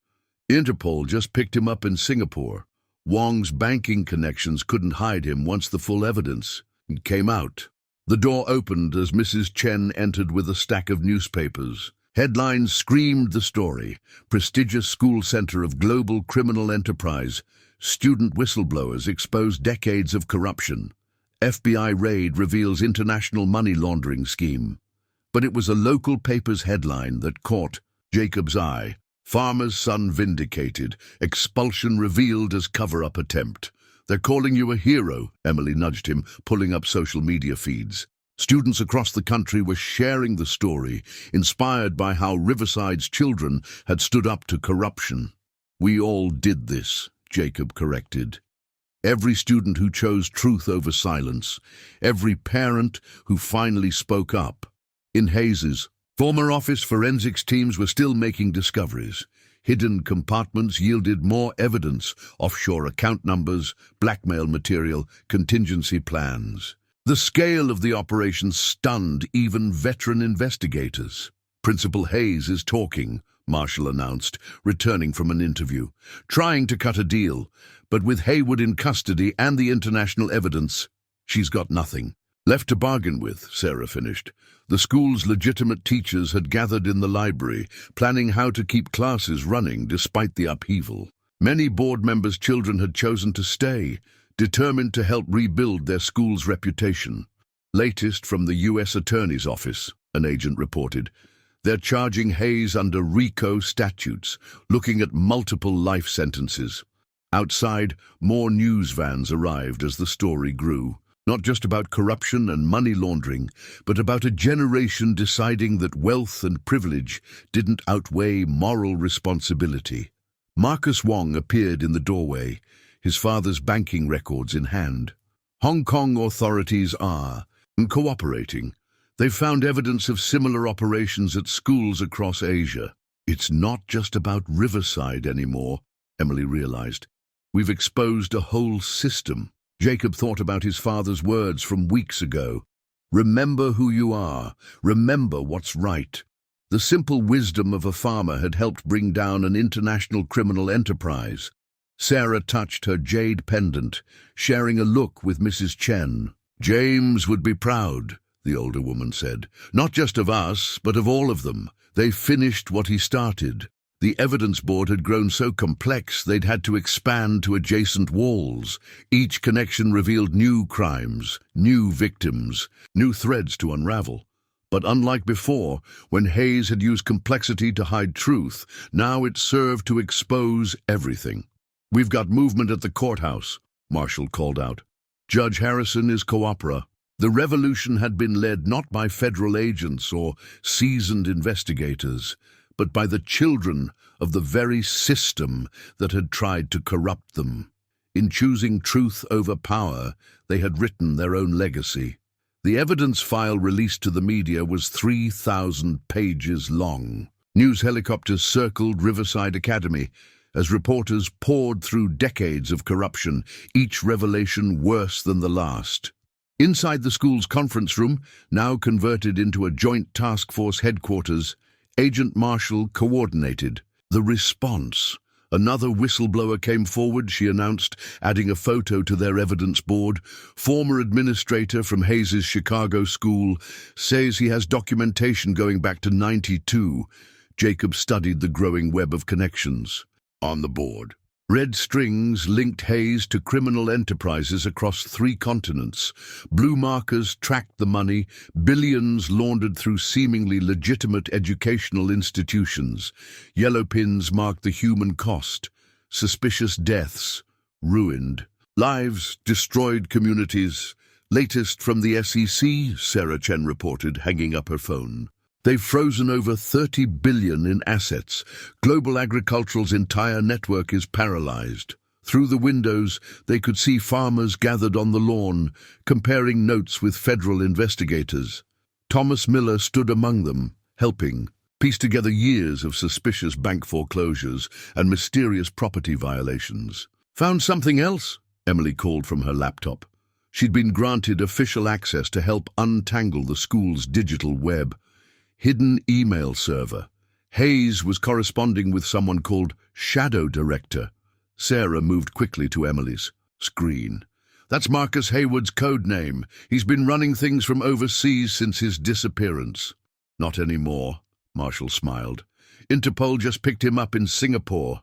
"Interpol just picked him up in Singapore. Wong's banking connections couldn't hide him once the full evidence came out." The door opened as Mrs. Chen entered with a stack of newspapers. Headlines screamed the story. "Prestigious school center of global criminal enterprise. Student whistleblowers expose decades of corruption. FBI raid reveals international money laundering scheme." But it was a local paper's headline that caught Jacob's eye. "Farmer's son vindicated. Expulsion revealed as cover-up attempt." "They're calling you a hero," Emily nudged him, pulling up social media feeds. Students across the country were sharing the story, inspired by how Riverside's children had stood up to corruption. "We all did this," Jacob corrected. Every student who chose truth over silence, every parent who finally spoke up. In Hayes's former office, forensics teams were still making discoveries. Hidden compartments yielded more evidence: offshore account numbers, blackmail material, contingency plans. The scale of the operation stunned even veteran investigators. "Principal Hayes is talking," Marshall announced, returning from an interview, "trying to cut a deal, but with Haywood in custody and the international evidence, she's got nothing left to bargain with," Sarah finished. The school's legitimate teachers had gathered in the library, planning how to keep classes running despite the upheaval. Many board members' children had chosen to stay, determined to help rebuild their school's reputation. Latest from the U.S. Attorney's Office, an agent reported. They're charging Hayes under RICO statutes, looking at multiple life sentences. Outside, more news vans arrived as the story grew. Not just about corruption and money laundering, but about a generation deciding that wealth and privilege didn't outweigh moral responsibility. Marcus Wong appeared in the doorway, his father's banking records in hand. Hong Kong authorities are cooperating. They've found evidence of similar operations at schools across Asia. It's not just about Riverside anymore, Emily realized. We've exposed a whole system. Jacob thought about his father's words from weeks ago. Remember who you are. Remember what's right. The simple wisdom of a farmer had helped bring down an international criminal enterprise. Sarah touched her jade pendant, sharing a look with Mrs. Chen. "James would be proud," the older woman said. "Not just of us, but of all of them. They finished what he started." The evidence board had grown so complex they'd had to expand to adjacent walls. Each connection revealed new crimes, new victims, new threads to unravel. But unlike before, when Hayes had used complexity to hide truth, now it served to expose everything. "We've got movement at the courthouse," Marshall called out. "Judge Harrison is coopera." The revolution had been led not by federal agents or seasoned investigators, but by the children of the very system that had tried to corrupt them. In choosing truth over power, they had written their own legacy. The evidence file released to the media was 3,000 pages long. News helicopters circled Riverside Academy as reporters poured through decades of corruption, each revelation worse than the last. Inside the school's conference room, now converted into a joint task force headquarters, Agent Marshall coordinated the response. Another whistleblower came forward, she announced, adding a photo to their evidence board. Former administrator from Hayes' Chicago school says he has documentation going back to '92. Jacob studied the growing web of connections. On the board, red strings linked Hayes to criminal enterprises across 3 continents. Blue markers tracked the money, billions laundered through seemingly legitimate educational institutions. Yellow pins marked the human cost. Suspicious deaths, ruined. Lives, destroyed communities. Latest from the SEC, Sarah Chen reported, hanging up her phone. They've frozen over 30 billion in assets. Global Agricultural's entire network is paralyzed. Through the windows, they could see farmers gathered on the lawn, comparing notes with federal investigators. Thomas Miller stood among them, helping, pieced together years of suspicious bank foreclosures and mysterious property violations. "Found something else?" Emily called from her laptop. She'd been granted official access to help untangle the school's digital web. Hidden email server. Hayes was corresponding with someone called Shadow Director. Sarah moved quickly to Emily's screen. "That's Marcus Haywood's code name. He's been running things from overseas since his disappearance." "Not anymore," Marshall smiled. "Interpol just picked him up in Singapore.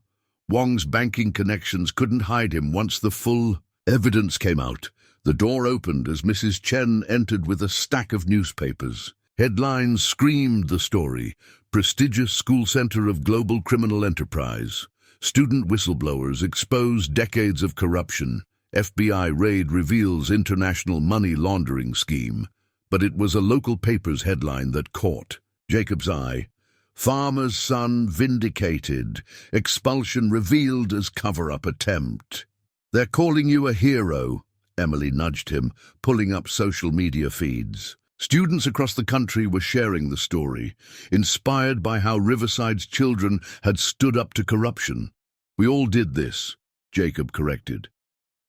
Wong's banking connections couldn't hide him once the full evidence came out." The door opened as Mrs. Chen entered with a stack of newspapers. Headlines screamed the story. Prestigious school center of global criminal enterprise. Student whistleblowers expose decades of corruption. FBI raid reveals international money laundering scheme. But it was a local paper's headline that caught Jacob's eye. "Farmer's son vindicated. Expulsion revealed as cover-up attempt." "They're calling you a hero," Emily nudged him, pulling up social media feeds. Students across the country were sharing the story, inspired by how Riverside's children had stood up to corruption. "We all did this," Jacob corrected.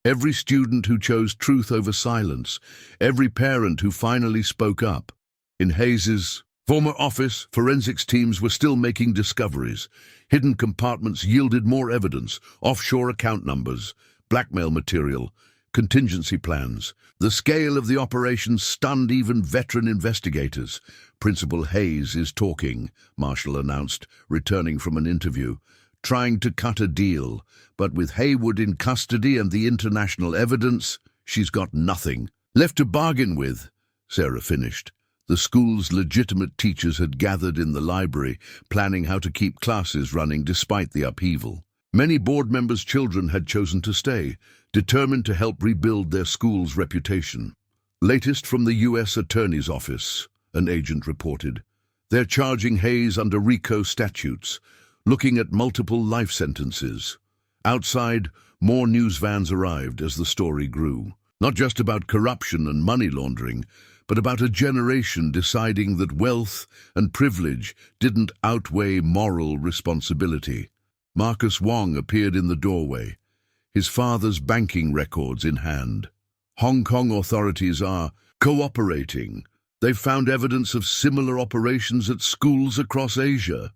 "Every student who chose truth over silence, every parent who finally spoke up." In Hayes's former office, forensics teams were still making discoveries. Hidden compartments yielded more evidence: offshore account numbers, blackmail material, contingency plans. The scale of the operation stunned even veteran investigators. "Principal Hayes is talking," Marshall announced, returning from an interview, "trying to cut a deal. But with Haywood in custody and the international evidence, she's got nothing left to bargain with," Sarah finished. The school's legitimate teachers had gathered in the library, planning how to keep classes running despite the upheaval. Many board members' children had chosen to stay, determined to help rebuild their school's reputation. Latest from the U.S. Attorney's Office, an agent reported. "They're charging Hayes under RICO statutes, looking at multiple life sentences." Outside, more news vans arrived as the story grew. Not just about corruption and money laundering, but about a generation deciding that wealth and privilege didn't outweigh moral responsibility. Marcus Wong appeared in the doorway, his father's banking records in hand. "Hong Kong authorities are cooperating. They've found evidence of similar operations at schools across Asia."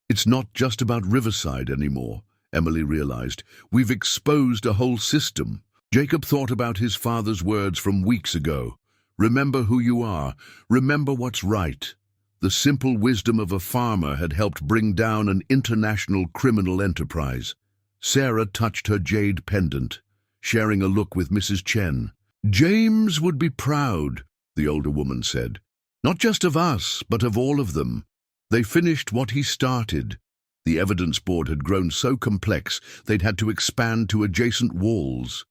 "It's not just about Riverside anymore," Emily realized. "We've exposed a whole system." Jacob thought about his father's words from weeks ago. "Remember who you are. Remember what's right." The simple wisdom of a farmer had helped bring down an international criminal enterprise. Sarah touched her jade pendant, sharing a look with Mrs. Chen. "James would be proud," the older woman said. "Not just of us, but of all of them. They finished what he started." The evidence board had grown so complex they'd had to expand to adjacent walls.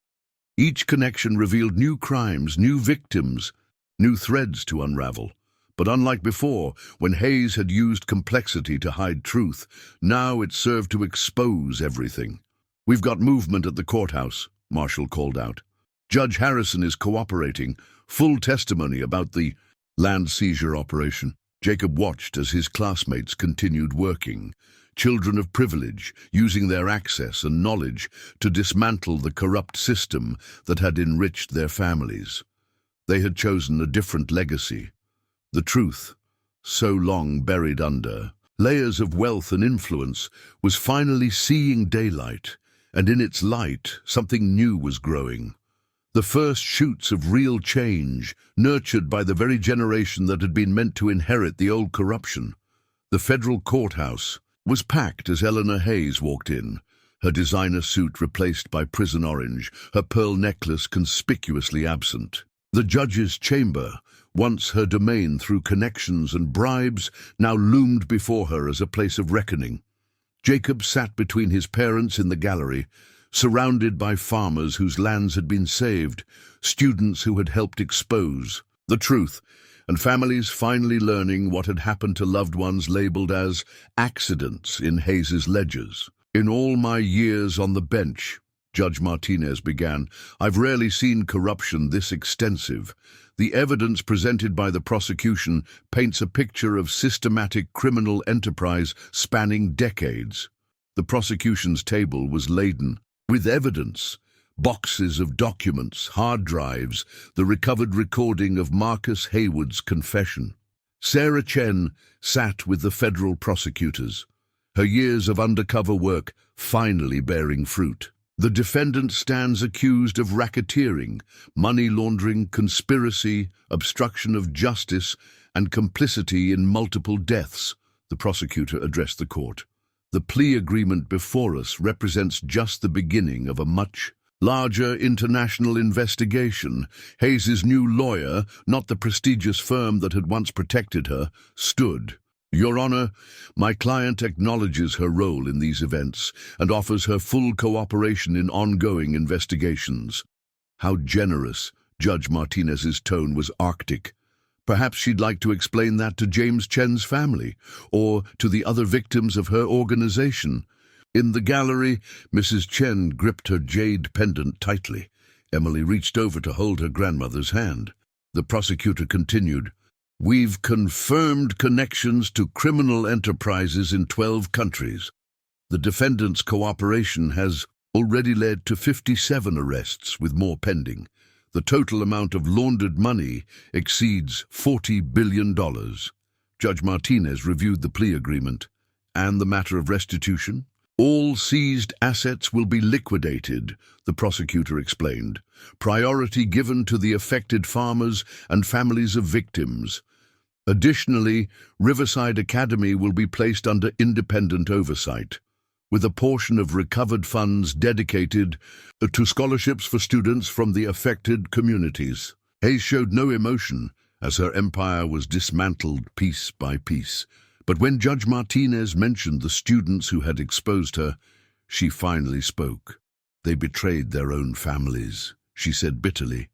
Each connection revealed new crimes, new victims, new threads to unravel. But unlike before, when Hayes had used complexity to hide truth, now it served to expose everything. "We've got movement at the courthouse," Marshall called out. "Judge Harrison is cooperating. Full testimony about the land seizure operation." Jacob watched as his classmates continued working, children of privilege, using their access and knowledge to dismantle the corrupt system that had enriched their families. They had chosen a different legacy. The truth, so long buried under layers of wealth and influence, was finally seeing daylight, and in its light, something new was growing. The first shoots of real change, nurtured by the very generation that had been meant to inherit the old corruption. The federal courthouse was packed as Eleanor Hayes walked in, her designer suit replaced by prison orange, her pearl necklace conspicuously absent. The judge's chamber, once her domain through connections and bribes, now loomed before her as a place of reckoning. Jacob sat between his parents in the gallery, surrounded by farmers whose lands had been saved, students who had helped expose the truth, and families finally learning what had happened to loved ones labeled as accidents in Hayes's ledgers. "In all my years on the bench," Judge Martinez began, "I've rarely seen corruption this extensive. The evidence presented by the prosecution paints a picture of systematic criminal enterprise spanning decades." The prosecution's table was laden with evidence. Boxes of documents, hard drives, the recovered recording of Marcus Haywood's confession. Sarah Chen sat with the federal prosecutors, her years of undercover work finally bearing fruit. The defendant stands accused of racketeering, money laundering, conspiracy, obstruction of justice, and complicity in multiple deaths, the prosecutor addressed the court. The plea agreement before us represents just the beginning of a much larger international investigation. Hayes's new lawyer, not the prestigious firm that had once protected her, stood. "Your Honor, my client acknowledges her role in these events and offers her full cooperation in ongoing investigations." How generous! Judge Martinez's tone was arctic. Perhaps she'd like to explain that to James Chen's family, or to the other victims of her organization. In the gallery, Mrs. Chen gripped her jade pendant tightly. Emily reached over to hold her grandmother's hand. The prosecutor continued, We've confirmed connections to criminal enterprises in 12 countries. The defendant's cooperation has already led to 57 arrests, with more pending. The total amount of laundered money exceeds $40 billion. Judge Martinez reviewed the plea agreement and the matter of restitution. All seized assets will be liquidated, the prosecutor explained. Priority given to the affected farmers and families of victims. Additionally, Riverside Academy will be placed under independent oversight, with a portion of recovered funds dedicated to scholarships for students from the affected communities. Hayes showed no emotion as her empire was dismantled piece by piece. But when Judge Martinez mentioned the students who had exposed her, she finally spoke. They betrayed their own families, she said bitterly.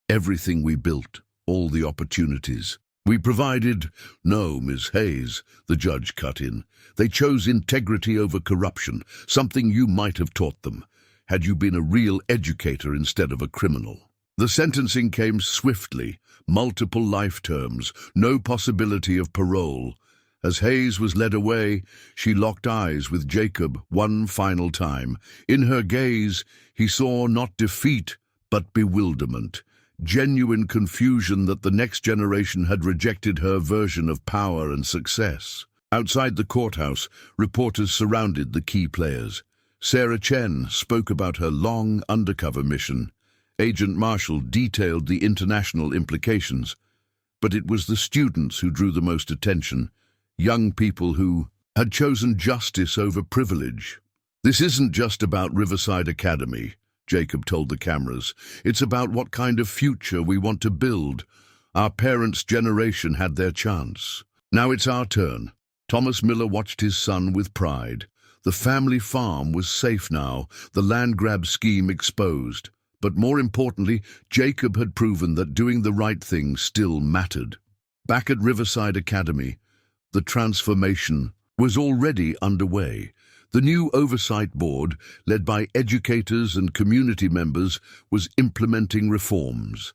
Everything we built, all the opportunities we provided. No, Ms. Hayes, the judge cut in. They chose integrity over corruption, something you might have taught them, had you been a real educator instead of a criminal. The sentencing came swiftly, multiple life terms, no possibility of parole. As Hayes was led away, she locked eyes with Jacob one final time. In her gaze, he saw not defeat, but bewilderment, genuine confusion that the next generation had rejected her version of power and success. Outside the courthouse, reporters surrounded the key players. Sarah Chen spoke about her long undercover mission. Agent Marshall detailed the international implications. But it was the students who drew the most attention. Young people who had chosen justice over privilege. This isn't just about Riverside Academy, Jacob told the cameras. It's about what kind of future we want to build. Our parents' generation had their chance. Now it's our turn. Thomas Miller watched his son with pride. The family farm was safe now, the land grab scheme exposed. But more importantly, Jacob had proven that doing the right thing still mattered. Back at Riverside Academy, the transformation was already underway. The new oversight board, led by educators and community members, was implementing reforms.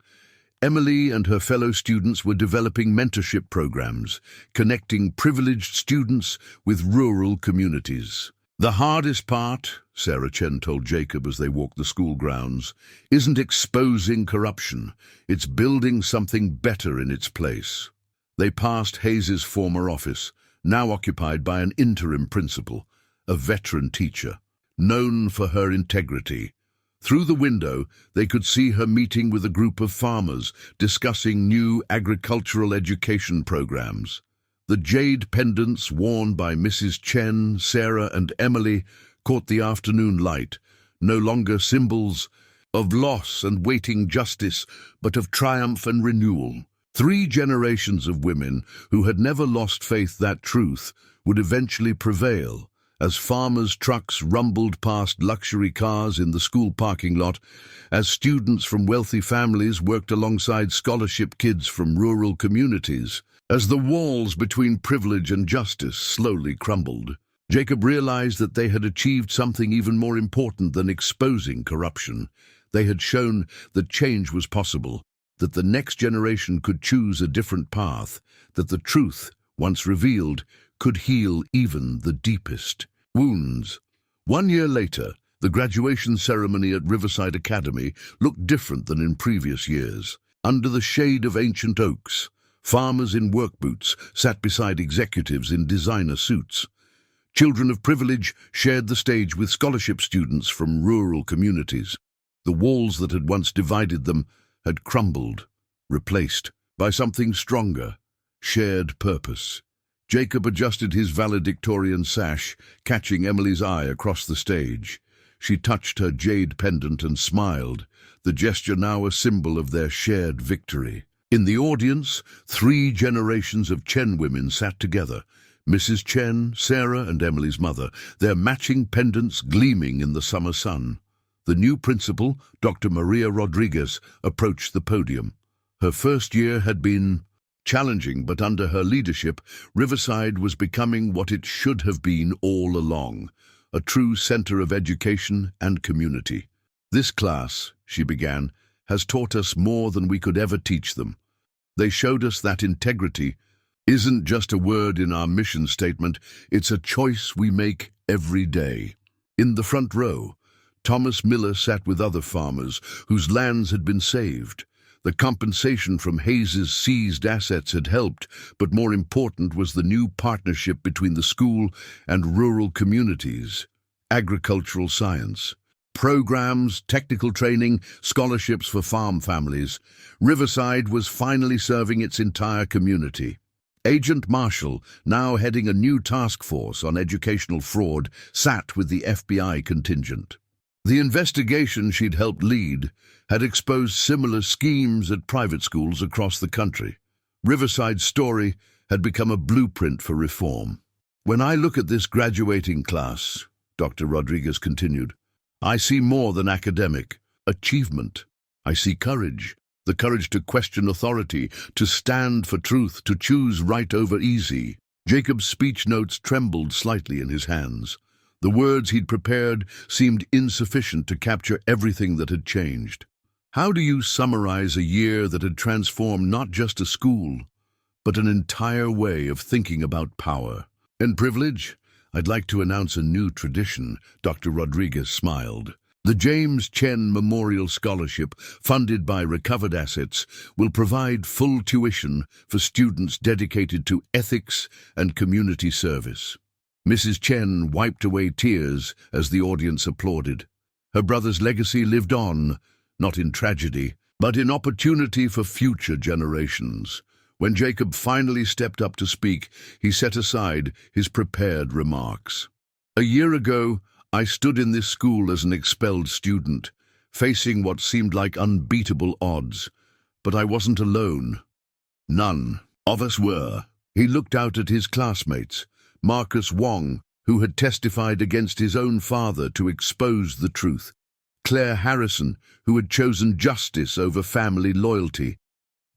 Emily and her fellow students were developing mentorship programs, connecting privileged students with rural communities. The hardest part, Sarah Chen told Jacob as they walked the school grounds, isn't exposing corruption. It's building something better in its place. They passed Hayes's former office, now occupied by an interim principal, a veteran teacher, known for her integrity. Through the window, they could see her meeting with a group of farmers, discussing new agricultural education programs. The jade pendants worn by Mrs. Chen, Sarah, and Emily caught the afternoon light, no longer symbols of loss and waiting justice, but of triumph and renewal. 3 generations of women who had never lost faith that truth would eventually prevail, as farmers' trucks rumbled past luxury cars in the school parking lot, as students from wealthy families worked alongside scholarship kids from rural communities, as the walls between privilege and justice slowly crumbled. Jacob realized that they had achieved something even more important than exposing corruption. They had shown that change was possible, that the next generation could choose a different path, that the truth, once revealed, could heal even the deepest wounds. 1 year later, the graduation ceremony at Riverside Academy looked different than in previous years. Under the shade of ancient oaks, farmers in work boots sat beside executives in designer suits. Children of privilege shared the stage with scholarship students from rural communities. The walls that had once divided them had crumbled, replaced by something stronger, shared purpose. Jacob adjusted his valedictorian sash, catching Emily's eye across the stage. She touched her jade pendant and smiled, the gesture now a symbol of their shared victory. In the audience, 3 generations of Chen women sat together, Mrs. Chen, Sarah, and Emily's mother, their matching pendants gleaming in the summer sun. The new principal, Dr. Maria Rodriguez, approached the podium. Her first year had been challenging, but under her leadership, Riverside was becoming what it should have been all along, a true center of education and community. This class, she began, has taught us more than we could ever teach them. They showed us that integrity isn't just a word in our mission statement, it's a choice we make every day. In the front row, Thomas Miller sat with other farmers whose lands had been saved. The compensation from Hayes's seized assets had helped, but more important was the new partnership between the school and rural communities. Agricultural science, programs, technical training, scholarships for farm families. Riverside was finally serving its entire community. Agent Marshall, now heading a new task force on educational fraud, sat with the FBI contingent. The investigation she'd helped lead had exposed similar schemes at private schools across the country. Riverside's story had become a blueprint for reform. When I look at this graduating class, Dr. Rodriguez continued, I see more than academic achievement. I see courage, the courage to question authority, to stand for truth, to choose right over easy. Jacob's speech notes trembled slightly in his hands. The words he'd prepared seemed insufficient to capture everything that had changed. How do you summarize a year that had transformed not just a school, but an entire way of thinking about power and privilege? I'd like to announce a new tradition, Dr. Rodriguez smiled. The James Chen Memorial Scholarship, funded by recovered assets, will provide full tuition for students dedicated to ethics and community service. Mrs. Chen wiped away tears as the audience applauded. Her brother's legacy lived on, not in tragedy, but in opportunity for future generations. When Jacob finally stepped up to speak, he set aside his prepared remarks. A year ago, I stood in this school as an expelled student, facing what seemed like unbeatable odds. But I wasn't alone. None of us were. He looked out at his classmates. Marcus Wong, who had testified against his own father to expose the truth. Claire Harrison, who had chosen justice over family loyalty.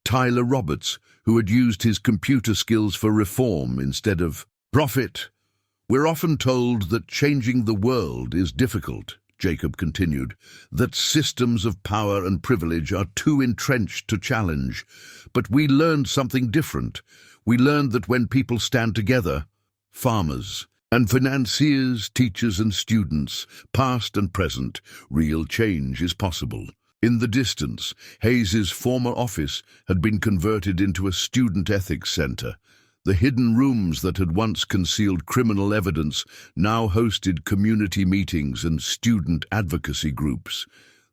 Tyler Roberts, who had used his computer skills for reform instead of profit. We're often told that changing the world is difficult, Jacob continued, that systems of power and privilege are too entrenched to challenge. But we learned something different. We learned that when people stand together, farmers and financiers, teachers and students, past and present, real change is possible. In the distance, Hayes's former office had been converted into a student ethics center. The hidden rooms that had once concealed criminal evidence now hosted community meetings and student advocacy groups.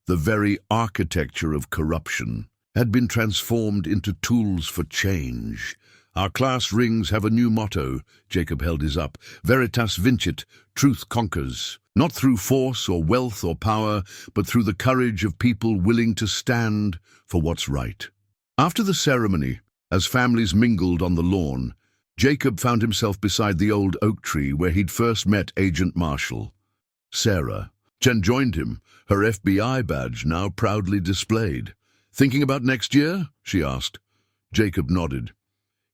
The very architecture of corruption had been transformed into tools for change. Our class rings have a new motto, Jacob held his up, Veritas Vincit, truth conquers. Not through force or wealth or power, but through the courage of people willing to stand for what's right. After the ceremony, as families mingled on the lawn, Jacob found himself beside the old oak tree where he'd first met Agent Marshall. Sarah. Jen joined him, her FBI badge now proudly displayed. Thinking about next year? She asked. Jacob nodded.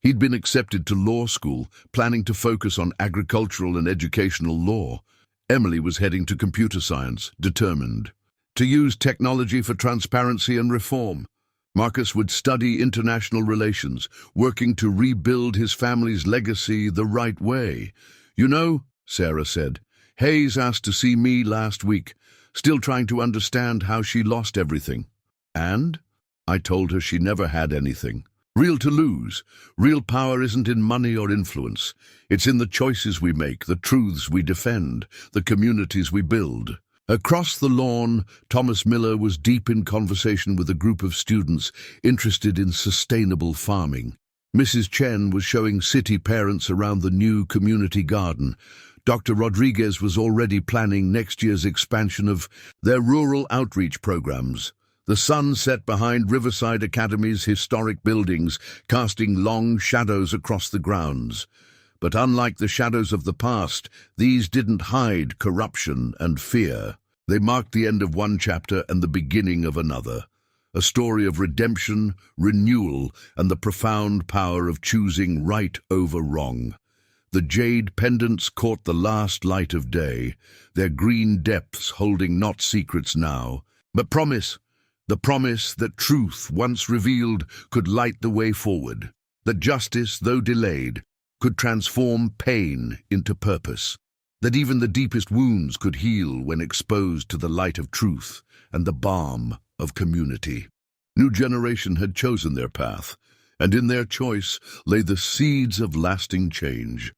He'd been accepted to law school, planning to focus on agricultural and educational law. Emily was heading to computer science, determined to use technology for transparency and reform. Marcus would study international relations, working to rebuild his family's legacy the right way. You know, Sarah said, Hayes asked to see me last week, still trying to understand how she lost everything. And I told her she never had anything. Real to lose. Real power isn't in money or influence. It's in the choices we make, the truths we defend, the communities we build. Across the lawn, Thomas Miller was deep in conversation with a group of students interested in sustainable farming. Mrs. Chen was showing city parents around the new community garden. Dr. Rodriguez was already planning next year's expansion of their rural outreach programs. The sun set behind Riverside Academy's historic buildings, casting long shadows across the grounds. But unlike the shadows of the past, these didn't hide corruption and fear. They marked the end of one chapter and the beginning of another. A story of redemption, renewal, and the profound power of choosing right over wrong. The jade pendants caught the last light of day, their green depths holding not secrets now, but promise. The promise that truth, once revealed, could light the way forward, that justice, though delayed, could transform pain into purpose, that even the deepest wounds could heal when exposed to the light of truth and the balm of community. New generation had chosen their path, and in their choice lay the seeds of lasting change.